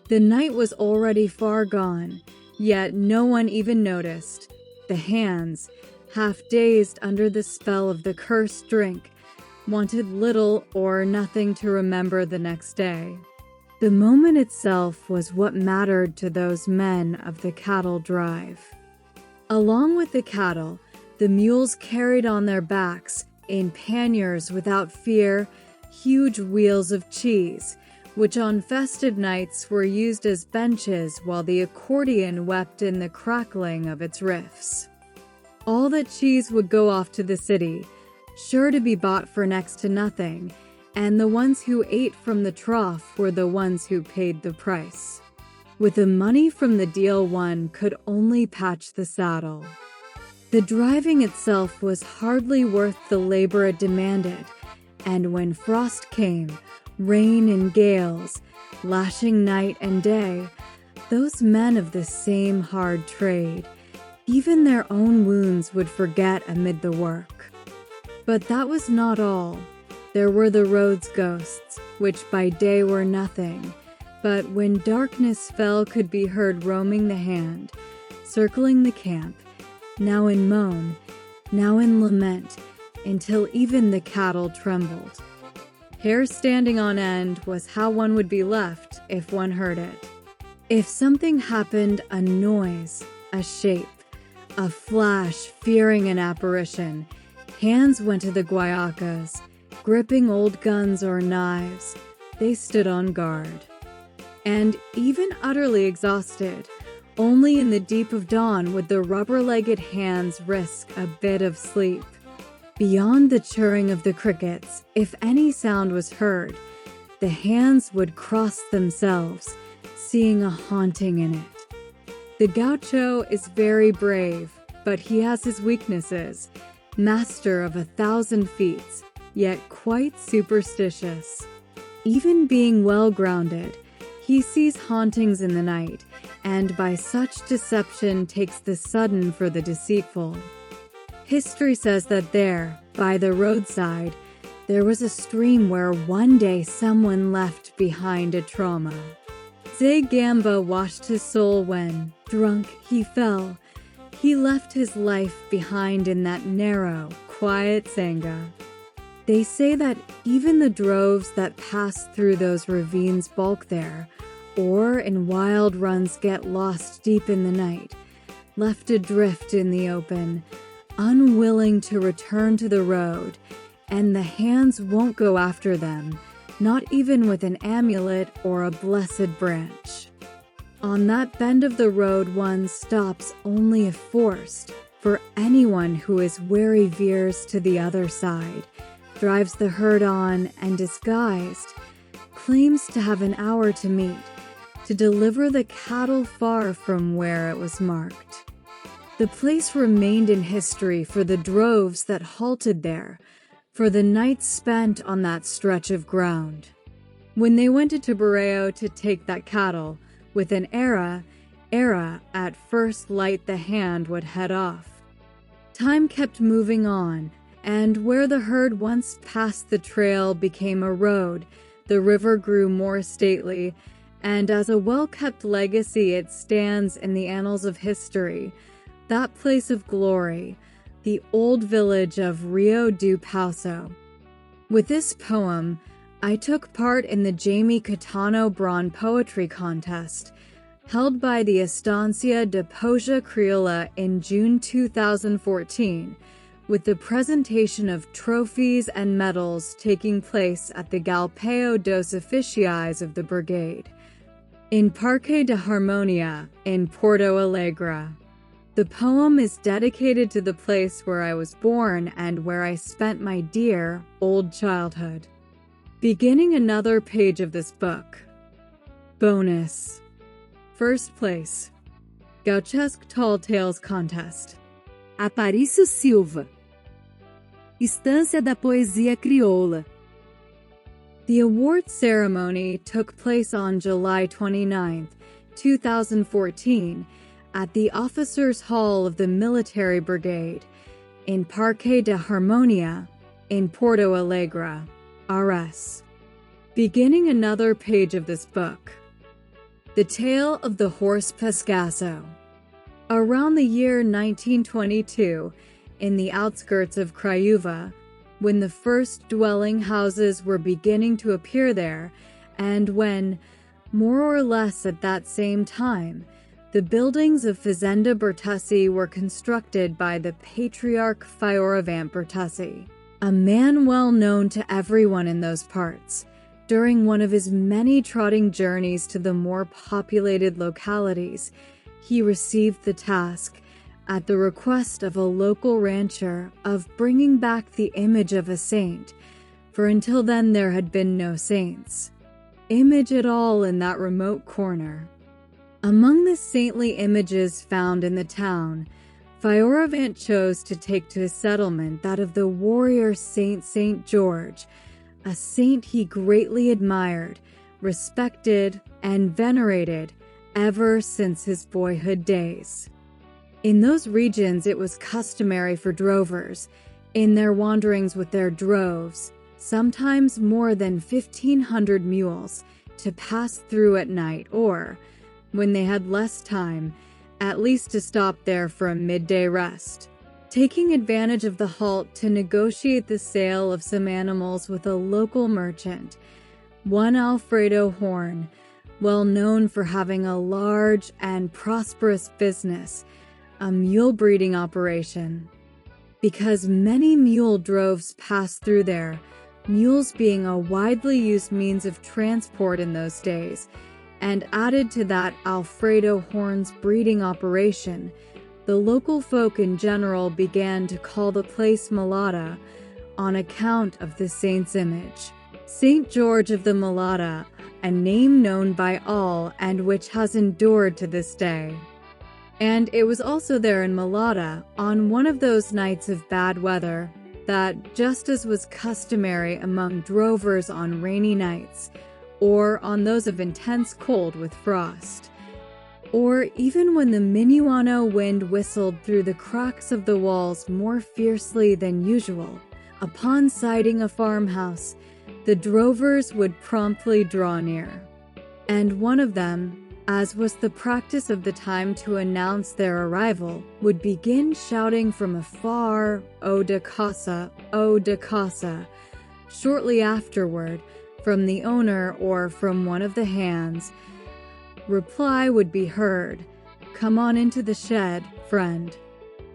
The night was already far gone, yet no one even noticed. The hands, half dazed under the spell of the cursed drink, wanted little or nothing to remember the next day. The moment itself was what mattered to those men of the cattle drive. Along with the cattle, the mules carried on their backs, in panniers without fear, huge wheels of cheese, which on festive nights were used as benches while the accordion wept in the crackling of its riffs. All that cheese would go off to the city, sure to be bought for next to nothing, and the ones who ate from the trough were the ones who paid the price. With the money from the deal one could only patch the saddle. The driving itself was hardly worth the labor it demanded, and when frost came, rain and gales, lashing night and day, those men of the same hard trade, even their own wounds would forget amid the work. But that was not all. There were the road's ghosts, which by day were nothing, but when darkness fell could be heard roaming the hand, circling the camp, now in moan, now in lament, until even the cattle trembled. Hair standing on end was how one would be left if one heard it. If something happened, a noise, a shape, a flash fearing an apparition, hands went to the guayacas, gripping old guns or knives. They stood on guard. And even utterly exhausted, only in the deep of dawn would the rubber-legged hands risk a bit of sleep. Beyond the chirring of the crickets, if any sound was heard, the hands would cross themselves, seeing a haunting in it. The Gaucho is very brave, but he has his weaknesses, master of 1,000 feats, yet quite superstitious. Even being well-grounded, he sees hauntings in the night, and by such deception takes the sudden for the deceitful. History says that there, by the roadside, there was a stream where one day someone left behind a trauma. Zé Gamba washed his soul when, drunk, he fell. He left his life behind in that narrow, quiet sangha. They say that even the droves that pass through those ravines balk there, or in wild runs get lost deep in the night, left adrift in the open, unwilling to return to the road, and the hands won't go after them, not even with an amulet or a blessed branch. On that bend of the road one stops only if forced, for anyone who is wary veers to the other side, drives the herd on and disguised, claims to have an hour to meet, to deliver the cattle far from where it was marked. The place remained in history for the droves that halted there, for the nights spent on that stretch of ground. When they went to Tubarão to take that cattle, with an era at first light the hand would head off. Time kept moving on, and where the herd once passed the trail became a road, the river grew more stately, and as a well-kept legacy it stands in the annals of history, that place of glory, the old village of Rio do Pauso. With this poem, I took part in the Jamie Catano Braun Poetry Contest, held by the Estancia de Poja Criolla in June 2014, with the presentation of trophies and medals taking place at the Galpeo dos Oficiais of the Brigade, in Parque de Harmonia in Porto Alegre. The poem is dedicated to the place where I was born and where I spent my dear old childhood. Beginning another page of this book. Bonus. First place. Gauchesque Tall Tales Contest. Aparício Silva. Estância da Poesia Crioula. The award ceremony took place on July 29, 2014, at the Officers' Hall of the Military Brigade in Parque de Harmonia in Porto Alegre, RS. Beginning another page of this book. The Tale of the Horse Pescaso. Around the year 1922, in the outskirts of Craiova, when the first dwelling houses were beginning to appear there, and when, more or less at that same time, the buildings of Fazenda Bertussi were constructed by the patriarch Fioravant Bertussi, a man well known to everyone in those parts. During one of his many trotting journeys to the more populated localities, he received the task, at the request of a local rancher, of bringing back the image of a saint, for until then there had been no saints, image at all in that remote corner. Among the saintly images found in the town, Fioravant chose to take to his settlement that of the warrior Saint George, a saint he greatly admired, respected, and venerated ever since his boyhood days. In those regions, it was customary for drovers, in their wanderings with their droves, sometimes more than 1,500 mules, to pass through at night or, when they had less time, at least to stop there for a midday rest, taking advantage of the halt to negotiate the sale of some animals with a local merchant, one Alfredo Horn, well known for having a large and prosperous business, a mule breeding operation. Because many mule droves passed through there, mules being a widely used means of transport in those days, and added to that Alfredo Horn's breeding operation, the local folk in general began to call the place Malata on account of the saint's image. Saint George of the Malata, a name known by all and which has endured to this day. And it was also there in Malata, on one of those nights of bad weather, that, just as was customary among drovers on rainy nights, or on those of intense cold with frost, or even when the minuano wind whistled through the cracks of the walls more fiercely than usual, upon sighting a farmhouse, the drovers would promptly draw near. And one of them, as was the practice of the time to announce their arrival, would begin shouting from afar, "O de casa, O de casa." Shortly afterward, from the owner or from one of the hands, reply would be heard, "Come on into the shed, friend.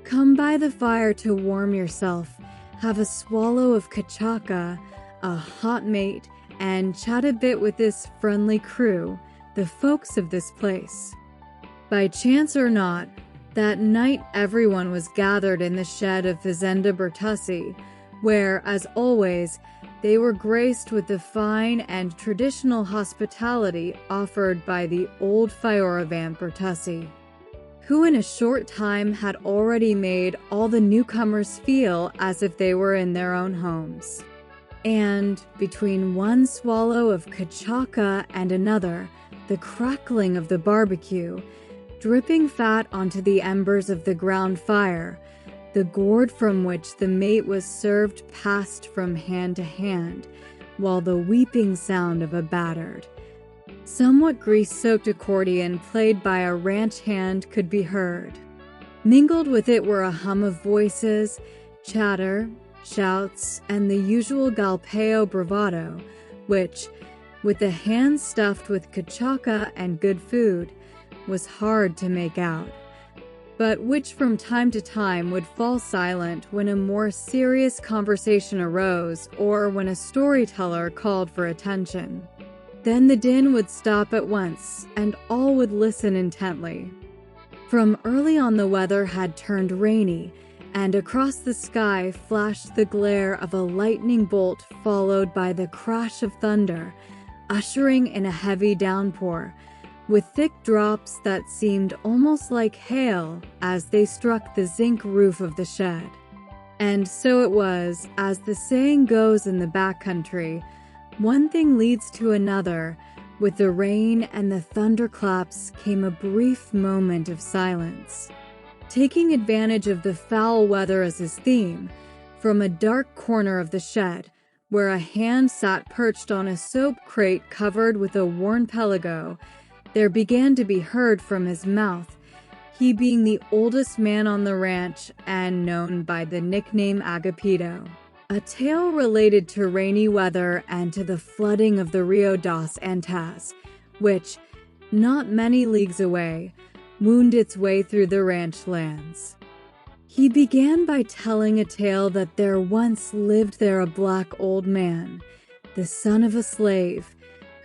Come by the fire to warm yourself, have a swallow of cachaca, a hot mate, and chat a bit with this friendly crew, the folks of this place." By chance or not, that night everyone was gathered in the shed of Fazenda Bertussi, where, as always, they were graced with the fine and traditional hospitality offered by the old Fioravant Bertussi, who in a short time had already made all the newcomers feel as if they were in their own homes. And, between one swallow of cachaca and another, the crackling of the barbecue, dripping fat onto the embers of the ground fire, the gourd from which the mate was served passed from hand to hand, while the weeping sound of a battered, somewhat grease-soaked accordion played by a ranch hand could be heard. Mingled with it were a hum of voices, chatter, shouts, and the usual galpeo bravado, which, with the hands stuffed with cachaca and good food, was hard to make out, but which from time to time would fall silent when a more serious conversation arose or when a storyteller called for attention. Then the din would stop at once, and all would listen intently. From early on the weather had turned rainy, and across the sky flashed the glare of a lightning bolt followed by the crash of thunder, ushering in a heavy downpour, with thick drops that seemed almost like hail as they struck the zinc roof of the shed. And so it was, as the saying goes in the backcountry, One thing leads to another. With the rain and the thunderclaps came a brief moment of silence. Taking advantage of the foul weather as his theme, from a dark corner of the shed, where a hand sat perched on a soap crate covered with a worn pelago, there began to be heard from his mouth, he being the oldest man on the ranch and known by the nickname Agapito, a tale related to rainy weather and to the flooding of the Rio das Antas, which, not many leagues away, wound its way through the ranch lands. He began by telling a tale that there once lived there a black old man, the son of a slave,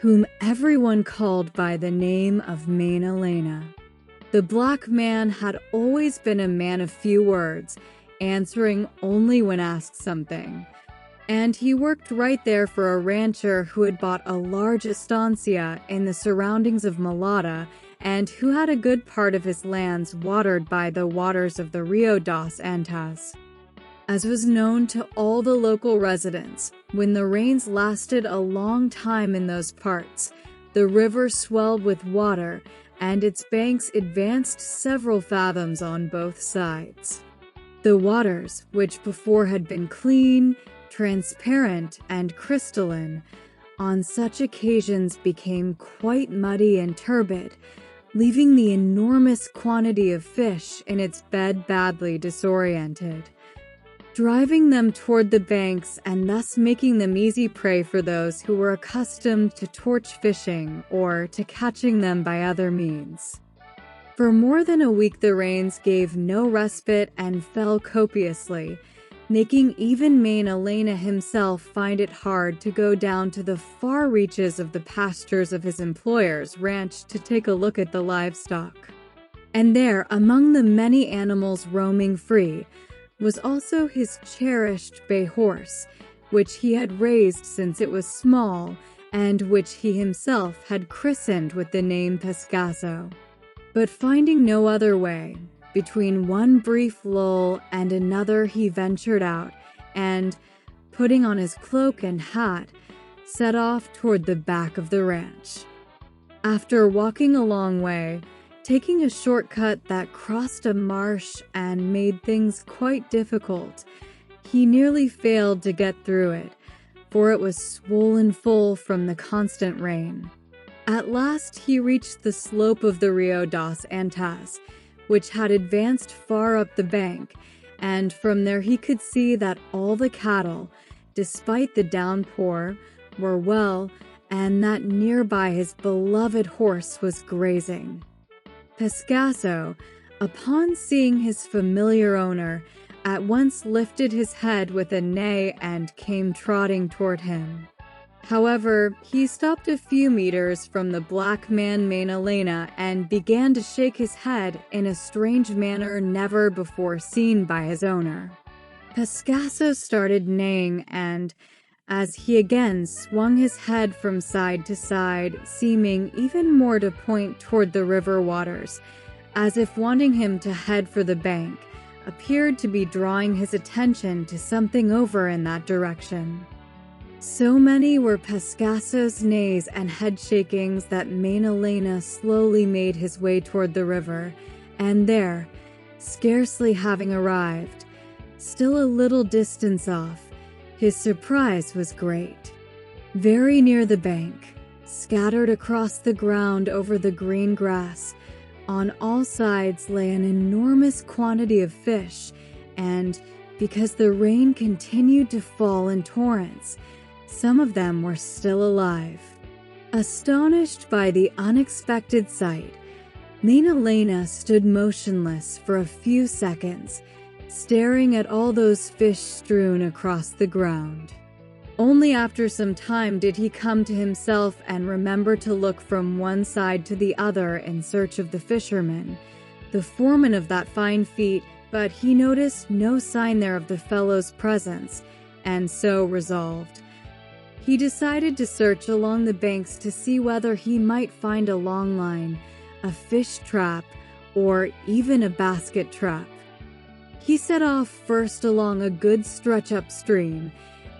whom everyone called by the name of Main Elena. The black man had always been a man of few words, answering only when asked something, and he worked right there for a rancher who had bought a large estancia in the surroundings of Malata and who had a good part of his lands watered by the waters of the Rio das Antas. As was known to all the local residents, when the rains lasted a long time in those parts, the river swelled with water and its banks advanced several fathoms on both sides. The waters, which before had been clean, transparent, and crystalline, on such occasions became quite muddy and turbid, leaving the enormous quantity of fish in its bed badly disoriented, driving them toward the banks and thus making them easy prey for those who were accustomed to torch fishing or to catching them by other means. For more than a week the rains gave no respite and fell copiously, making even Main Elena himself find it hard to go down to the far reaches of the pastures of his employer's ranch to take a look at the livestock. And there, among the many animals roaming free, was also his cherished bay horse, which he had raised since it was small and which he himself had christened with the name Pescaso. But finding no other way, between one brief lull and another he ventured out and, putting on his cloak and hat, set off toward the back of the ranch. After walking a long way, taking a shortcut that crossed a marsh and made things quite difficult, he nearly failed to get through it, for it was swollen full from the constant rain. At last he reached the slope of the Rio das Antas, which had advanced far up the bank, and from there he could see that all the cattle, despite the downpour, were well, and that nearby his beloved horse was grazing. Pescaso, upon seeing his familiar owner, at once lifted his head with a neigh and came trotting toward him. However, he stopped a few meters from the black man Main Elena and began to shake his head in a strange manner never before seen by his owner. Pescaso started neighing and, as he again swung his head from side to side, seeming even more to point toward the river waters, as if wanting him to head for the bank, appeared to be drawing his attention to something over in that direction. So many were Pescaso's neighs and head-shakings that Main Elena slowly made his way toward the river, and there, scarcely having arrived, still a little distance off, his surprise was great. Very near the bank, scattered across the ground over the green grass, on all sides lay an enormous quantity of fish, and, because the rain continued to fall in torrents, some of them were still alive. Astonished by the unexpected sight, Main Elena stood motionless for a few seconds, staring at all those fish strewn across the ground. Only after some time did he come to himself and remember to look from one side to the other in search of the fisherman, the foreman of that fine feat, but he noticed no sign there of the fellow's presence, and so resolved. He decided to search along the banks to see whether he might find a long line, a fish trap, or even a basket trap. He set off first along a good stretch upstream,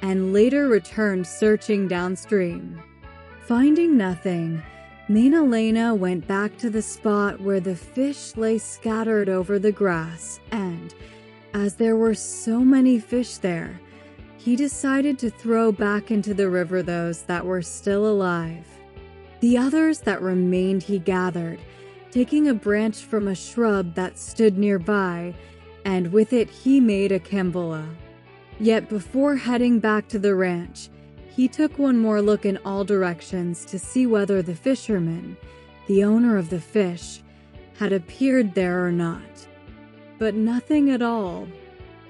and later returned searching downstream. Finding nothing, Maynalena went back to the spot where the fish lay scattered over the grass, and, as there were so many fish there, he decided to throw back into the river those that were still alive. The others that remained he gathered, taking a branch from a shrub that stood nearby, and with it he made a kambula. Yet before heading back to the ranch, he took one more look in all directions to see whether the fisherman, the owner of the fish, had appeared there or not. But nothing at all.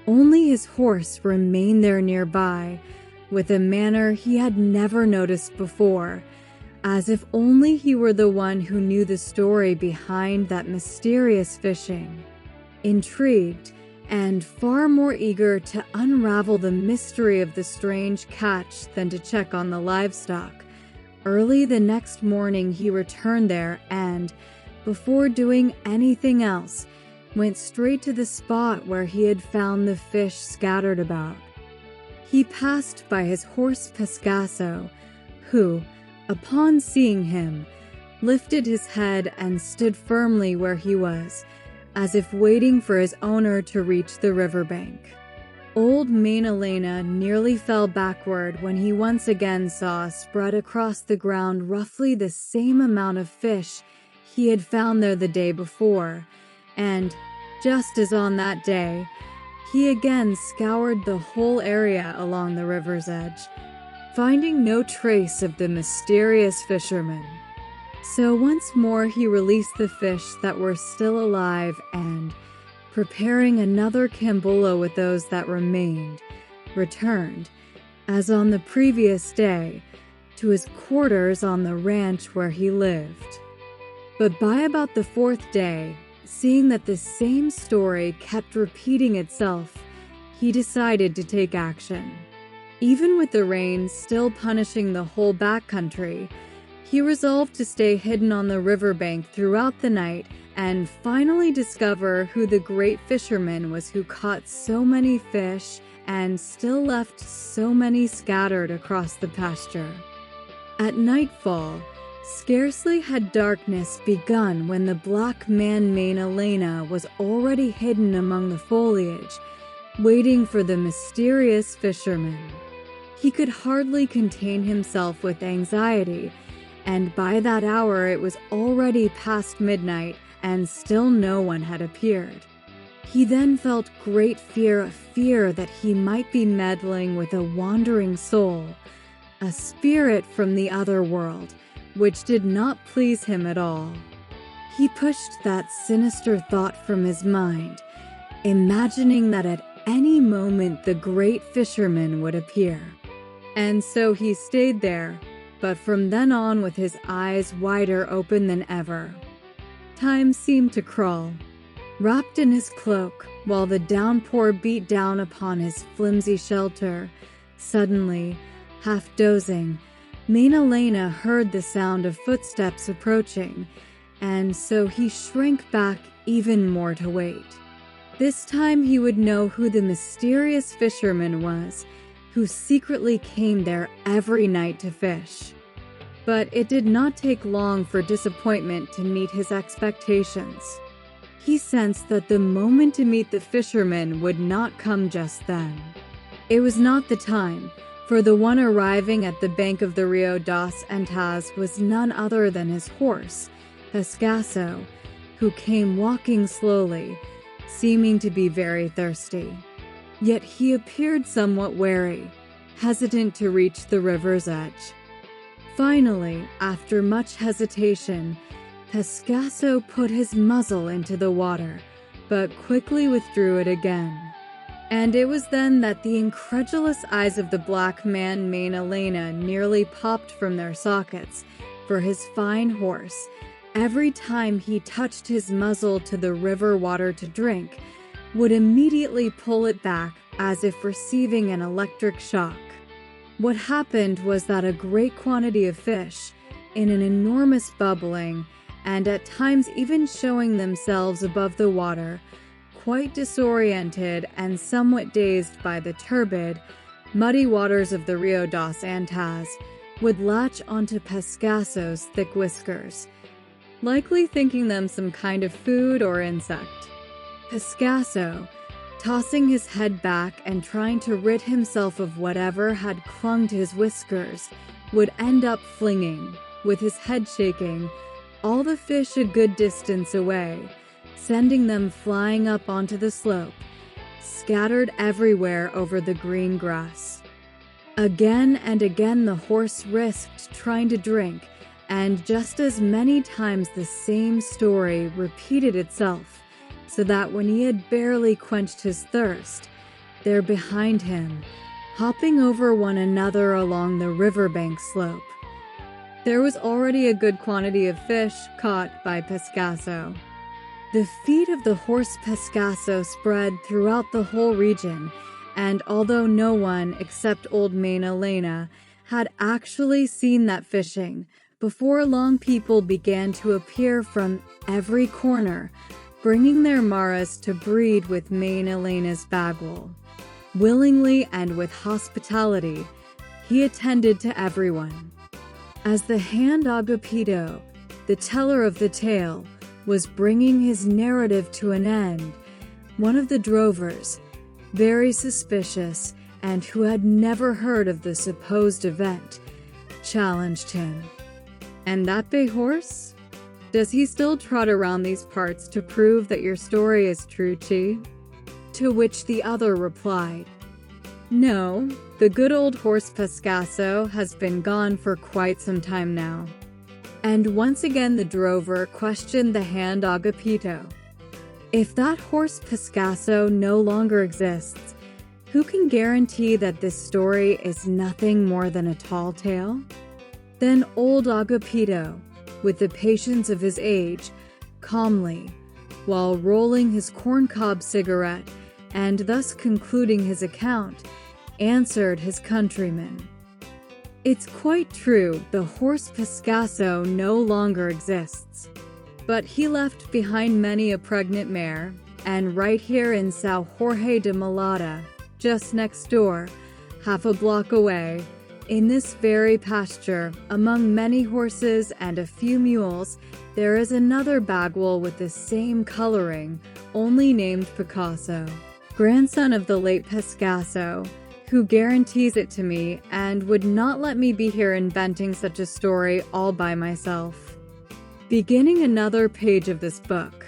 Only his horse remained there nearby, with a manner he had never noticed before, as if only he were the one who knew the story behind that mysterious fishing. Intrigued, and far more eager to unravel the mystery of the strange catch than to check on the livestock, early the next morning he returned there and, before doing anything else, went straight to the spot where he had found the fish scattered about. He passed by his horse Pescaso, who, upon seeing him, lifted his head and stood firmly where he was, as if waiting for his owner to reach the riverbank. Old Maynalena nearly fell backward when he once again saw spread across the ground roughly the same amount of fish he had found there the day before, and, just as on that day, he again scoured the whole area along the river's edge, finding no trace of the mysterious fisherman. So once more he released the fish that were still alive and, preparing another kambula with those that remained, returned, as on the previous day, to his quarters on the ranch where he lived. But by about the fourth day, seeing that the same story kept repeating itself, he decided to take action. Even with the rain still punishing the whole backcountry, he resolved to stay hidden on the riverbank throughout the night and finally discover who the great fisherman was who caught so many fish and still left so many scattered across the pasture. At nightfall, scarcely had darkness begun when the black man Maynalena was already hidden among the foliage, waiting for the mysterious fisherman. He could hardly contain himself with anxiety, and by that hour it was already past midnight and still no one had appeared. He then felt great fear that he might be meddling with a wandering soul, a spirit from the other world, which did not please him at all. He pushed that sinister thought from his mind, imagining that at any moment the great fisherman would appear. And so he stayed there, but from then on with his eyes wider open than ever. Time seemed to crawl. Wrapped in his cloak, while the downpour beat down upon his flimsy shelter, suddenly, half dozing, Maynalena heard the sound of footsteps approaching, and so he shrank back even more to wait. This time he would know who the mysterious fisherman was, who secretly came there every night to fish. But it did not take long for disappointment to meet his expectations. He sensed that the moment to meet the fisherman would not come just then. It was not the time, for the one arriving at the bank of the Rio das Antas was none other than his horse, Pescaso, who came walking slowly, seeming to be very thirsty. Yet he appeared somewhat wary, hesitant to reach the river's edge. Finally, after much hesitation, Pescaso put his muzzle into the water, but quickly withdrew it again. And it was then that the incredulous eyes of the black man Maynalena nearly popped from their sockets, for his fine horse, every time he touched his muzzle to the river water to drink, would immediately pull it back as if receiving an electric shock. What happened was that a great quantity of fish, in an enormous bubbling, and at times even showing themselves above the water, quite disoriented and somewhat dazed by the turbid, muddy waters of the Rio das Antas would latch onto Pescaso's thick whiskers, likely thinking them some kind of food or insect. Pescaso, tossing his head back and trying to rid himself of whatever had clung to his whiskers, would end up flinging, with his head shaking, all the fish a good distance away, sending them flying up onto the slope, scattered everywhere over the green grass. Again and again the horse risked trying to drink, and just as many times the same story repeated itself, so that when he had barely quenched his thirst, there behind him, hopping over one another along the riverbank slope, there was already a good quantity of fish caught by Pescaso. The feet of the horse Pescaso spread throughout the whole region, and although no one except old Main Elena had actually seen that fishing, before long people began to appear from every corner, bringing their maras to breed with Main Elena's bagwell. Willingly and with hospitality, he attended to everyone. As the hand Agapito, the teller of the tale, was bringing his narrative to an end, one of the drovers, very suspicious and who had never heard of the supposed event, challenged him. "And that bay horse? Does he still trot around these parts to prove that your story is true, Chi?" To which the other replied, "No, the good old horse Pescaso has been gone for quite some time now." And once again the drover questioned the hand Agapito. "If that horse Pescaso no longer exists, who can guarantee that this story is nothing more than a tall tale?" Then old Agapito, with the patience of his age, calmly, while rolling his corncob cigarette and thus concluding his account, answered his countryman. "It's quite true, the horse Pescaso no longer exists. But he left behind many a pregnant mare, and right here in São Jorge de Malata, just next door, half a block away, in this very pasture, among many horses and a few mules, there is another bagwell with the same coloring, only named Picasso, grandson of the late Pescaso, who guarantees it to me and would not let me be here inventing such a story all by myself." Beginning another page of this book.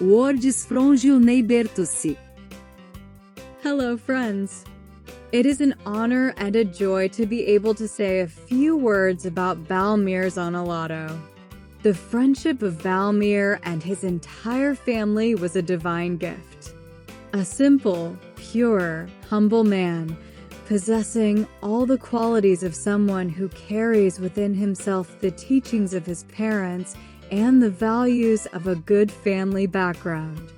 Words from your neighborhood. Hello, friends. It is an honor and a joy to be able to say a few words about Valmir Zanellato. The friendship of Valmir and his entire family was a divine gift. A simple, pure, humble man, possessing all the qualities of someone who carries within himself the teachings of his parents and the values of a good family background.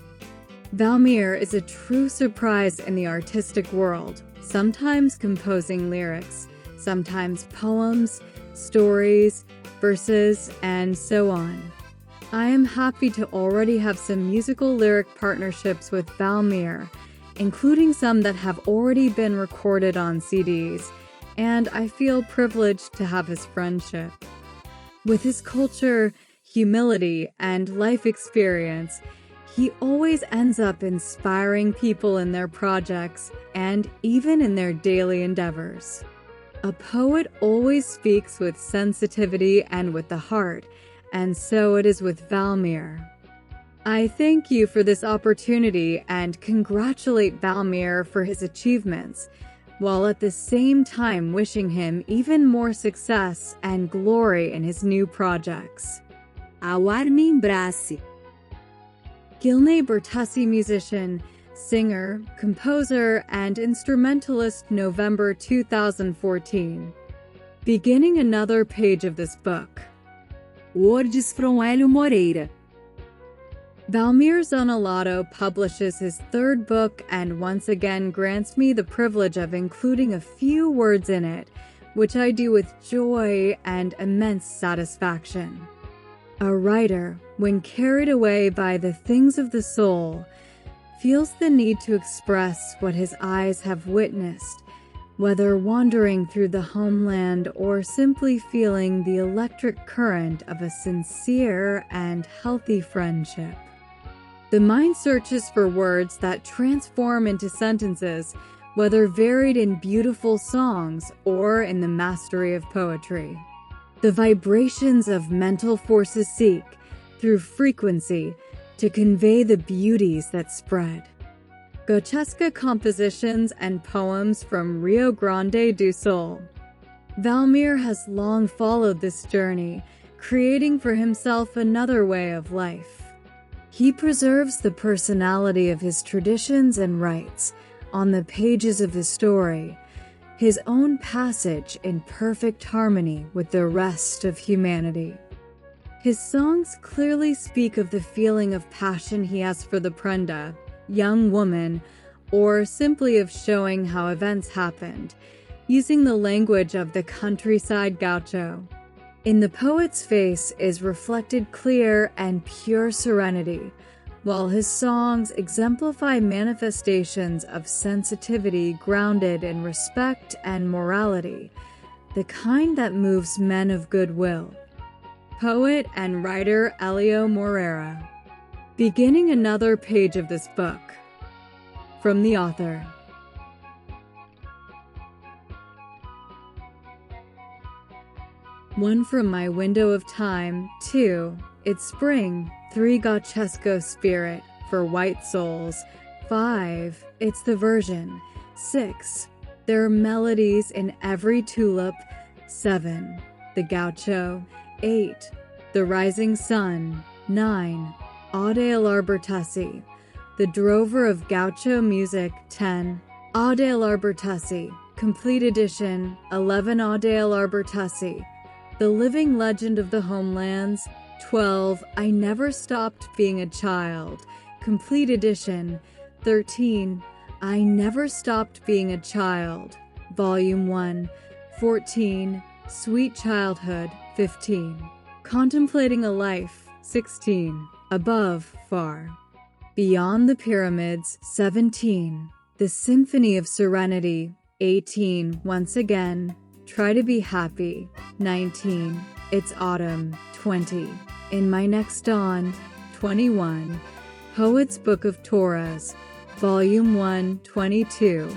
Valmir is a true surprise in the artistic world, sometimes composing lyrics, sometimes poems, stories, verses, and so on. I am happy to already have some musical lyric partnerships with Valmir, including some that have already been recorded on CDs, and I feel privileged to have his friendship. With his culture, humility, and life experience, he always ends up inspiring people in their projects and even in their daily endeavors. A poet always speaks with sensitivity and with the heart, and so it is with Valmir. I thank you for this opportunity and congratulate Valmir for his achievements, while at the same time wishing him even more success and glory in his new projects. Awarni Immerse. Gilney Bertussi musician, singer, composer, and instrumentalist November 2014. Beginning another page of this book. Words from Hélio Moreira. Valmir Zanellato publishes his third book and once again grants me the privilege of including a few words in it, which I do with joy and immense satisfaction. A writer, when carried away by the things of the soul, feels the need to express what his eyes have witnessed, whether wandering through the homeland or simply feeling the electric current of a sincere and healthy friendship. The mind searches for words that transform into sentences, whether varied in beautiful songs or in the mastery of poetry. The vibrations of mental forces seek, through frequency, to convey the beauties that spread. Gauchesque compositions and poems from Rio Grande do Sul. Valmir has long followed this journey, creating for himself another way of life. He preserves the personality of his traditions and rites on the pages of his story, his own passage in perfect harmony with the rest of humanity. His songs clearly speak of the feeling of passion he has for the prenda, young woman, or simply of showing how events happened, using the language of the countryside Gaucho. In the poet's face is reflected clear and pure serenity, while his songs exemplify manifestations of sensitivity grounded in respect and morality, the kind that moves men of goodwill. Poet and writer Elio Moreira. Beginning another page of this book. From the author. One from my window of time. 2. It's spring. 3. Gauchesco spirit for white souls. 5. It's the version. 6. There are melodies in every tulip. 7. The Gaucho. 8. The rising sun. 9. Aude l'Arbertussi. The drover of Gaucho music. 10. Aude l'Arbertussi. Complete edition. 11. Aude l'Arbertussi. The living legend of the homelands. 12. I never stopped being a child. Complete edition. 13. I never stopped being a child. Volume 1. 14. Sweet childhood. 15. Contemplating a life. 16. Above, far. Beyond the pyramids. 17. The symphony of serenity. 18. Once again. Try to be happy. 19. It's autumn. 20. In my next dawn. 21. Poet's Book of Torahs. Volume 1. 22.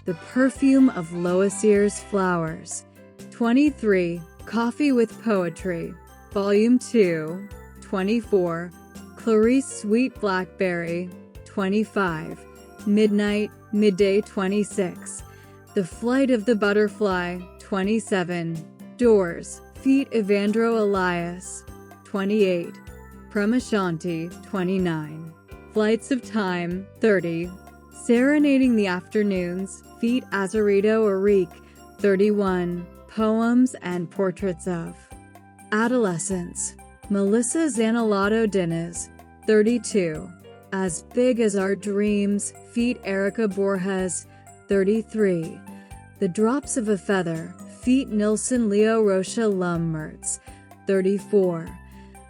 The perfume of Loisir's flowers. 23. Coffee with Poetry. Volume 2. 24. Clarice Sweet Blackberry. 25. Midnight, Midday 26. The Flight of the Butterfly. 27. Doors, Feet Evandro Elias. 28. Premashanti. 29. Flights of Time. 30. Serenading the Afternoons, Feet Azarito Arik. 31. Poems and Portraits of. Adolescence, Melissa Zanellato Diniz. 32. As Big as Our Dreams, Feet Erica Borges. 33. The Drops of a Feather, Feet Nilsson Leo Rocha Lummertz. 34.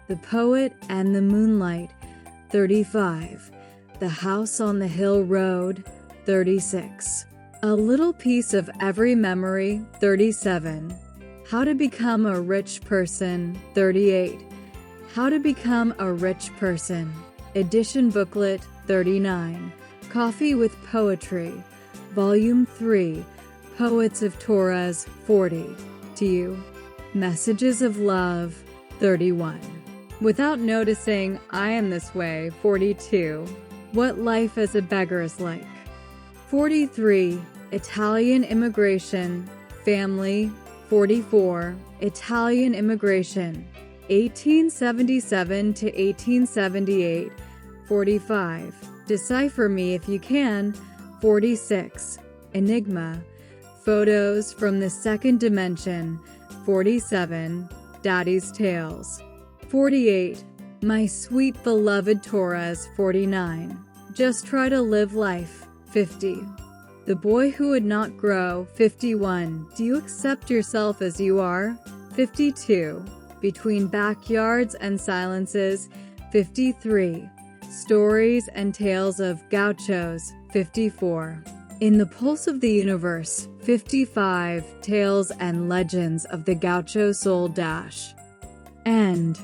The Poet and the Moonlight. 35. The House on the Hill Road. 36. A Little Piece of Every Memory. 37. How to Become a Rich Person. 38. How to Become a Rich Person. Edition Booklet. 39. Coffee with Poetry. Volume 3. Poets of Torahs. 40. To You. Messages of Love. 31. Without Noticing, I Am This Way. 42. What Life as a Beggar is Like. 43. Italian Immigration. Family. 44. Italian Immigration. 1877 to 1878. 45. Decipher Me If You Can. 46. Enigma. Photos from the Second Dimension. 47. Daddy's Tales. 48. My Sweet Beloved Torahs. 49. Just Try to Live Life. 50. The Boy Who Would Not Grow. 51. Do You Accept Yourself as You Are? 52. Between Backyards and Silences. 53. Stories and Tales of Gauchos. 54. In the Pulse of the Universe, 55 Tales and Legends of the Gaucho Soul End.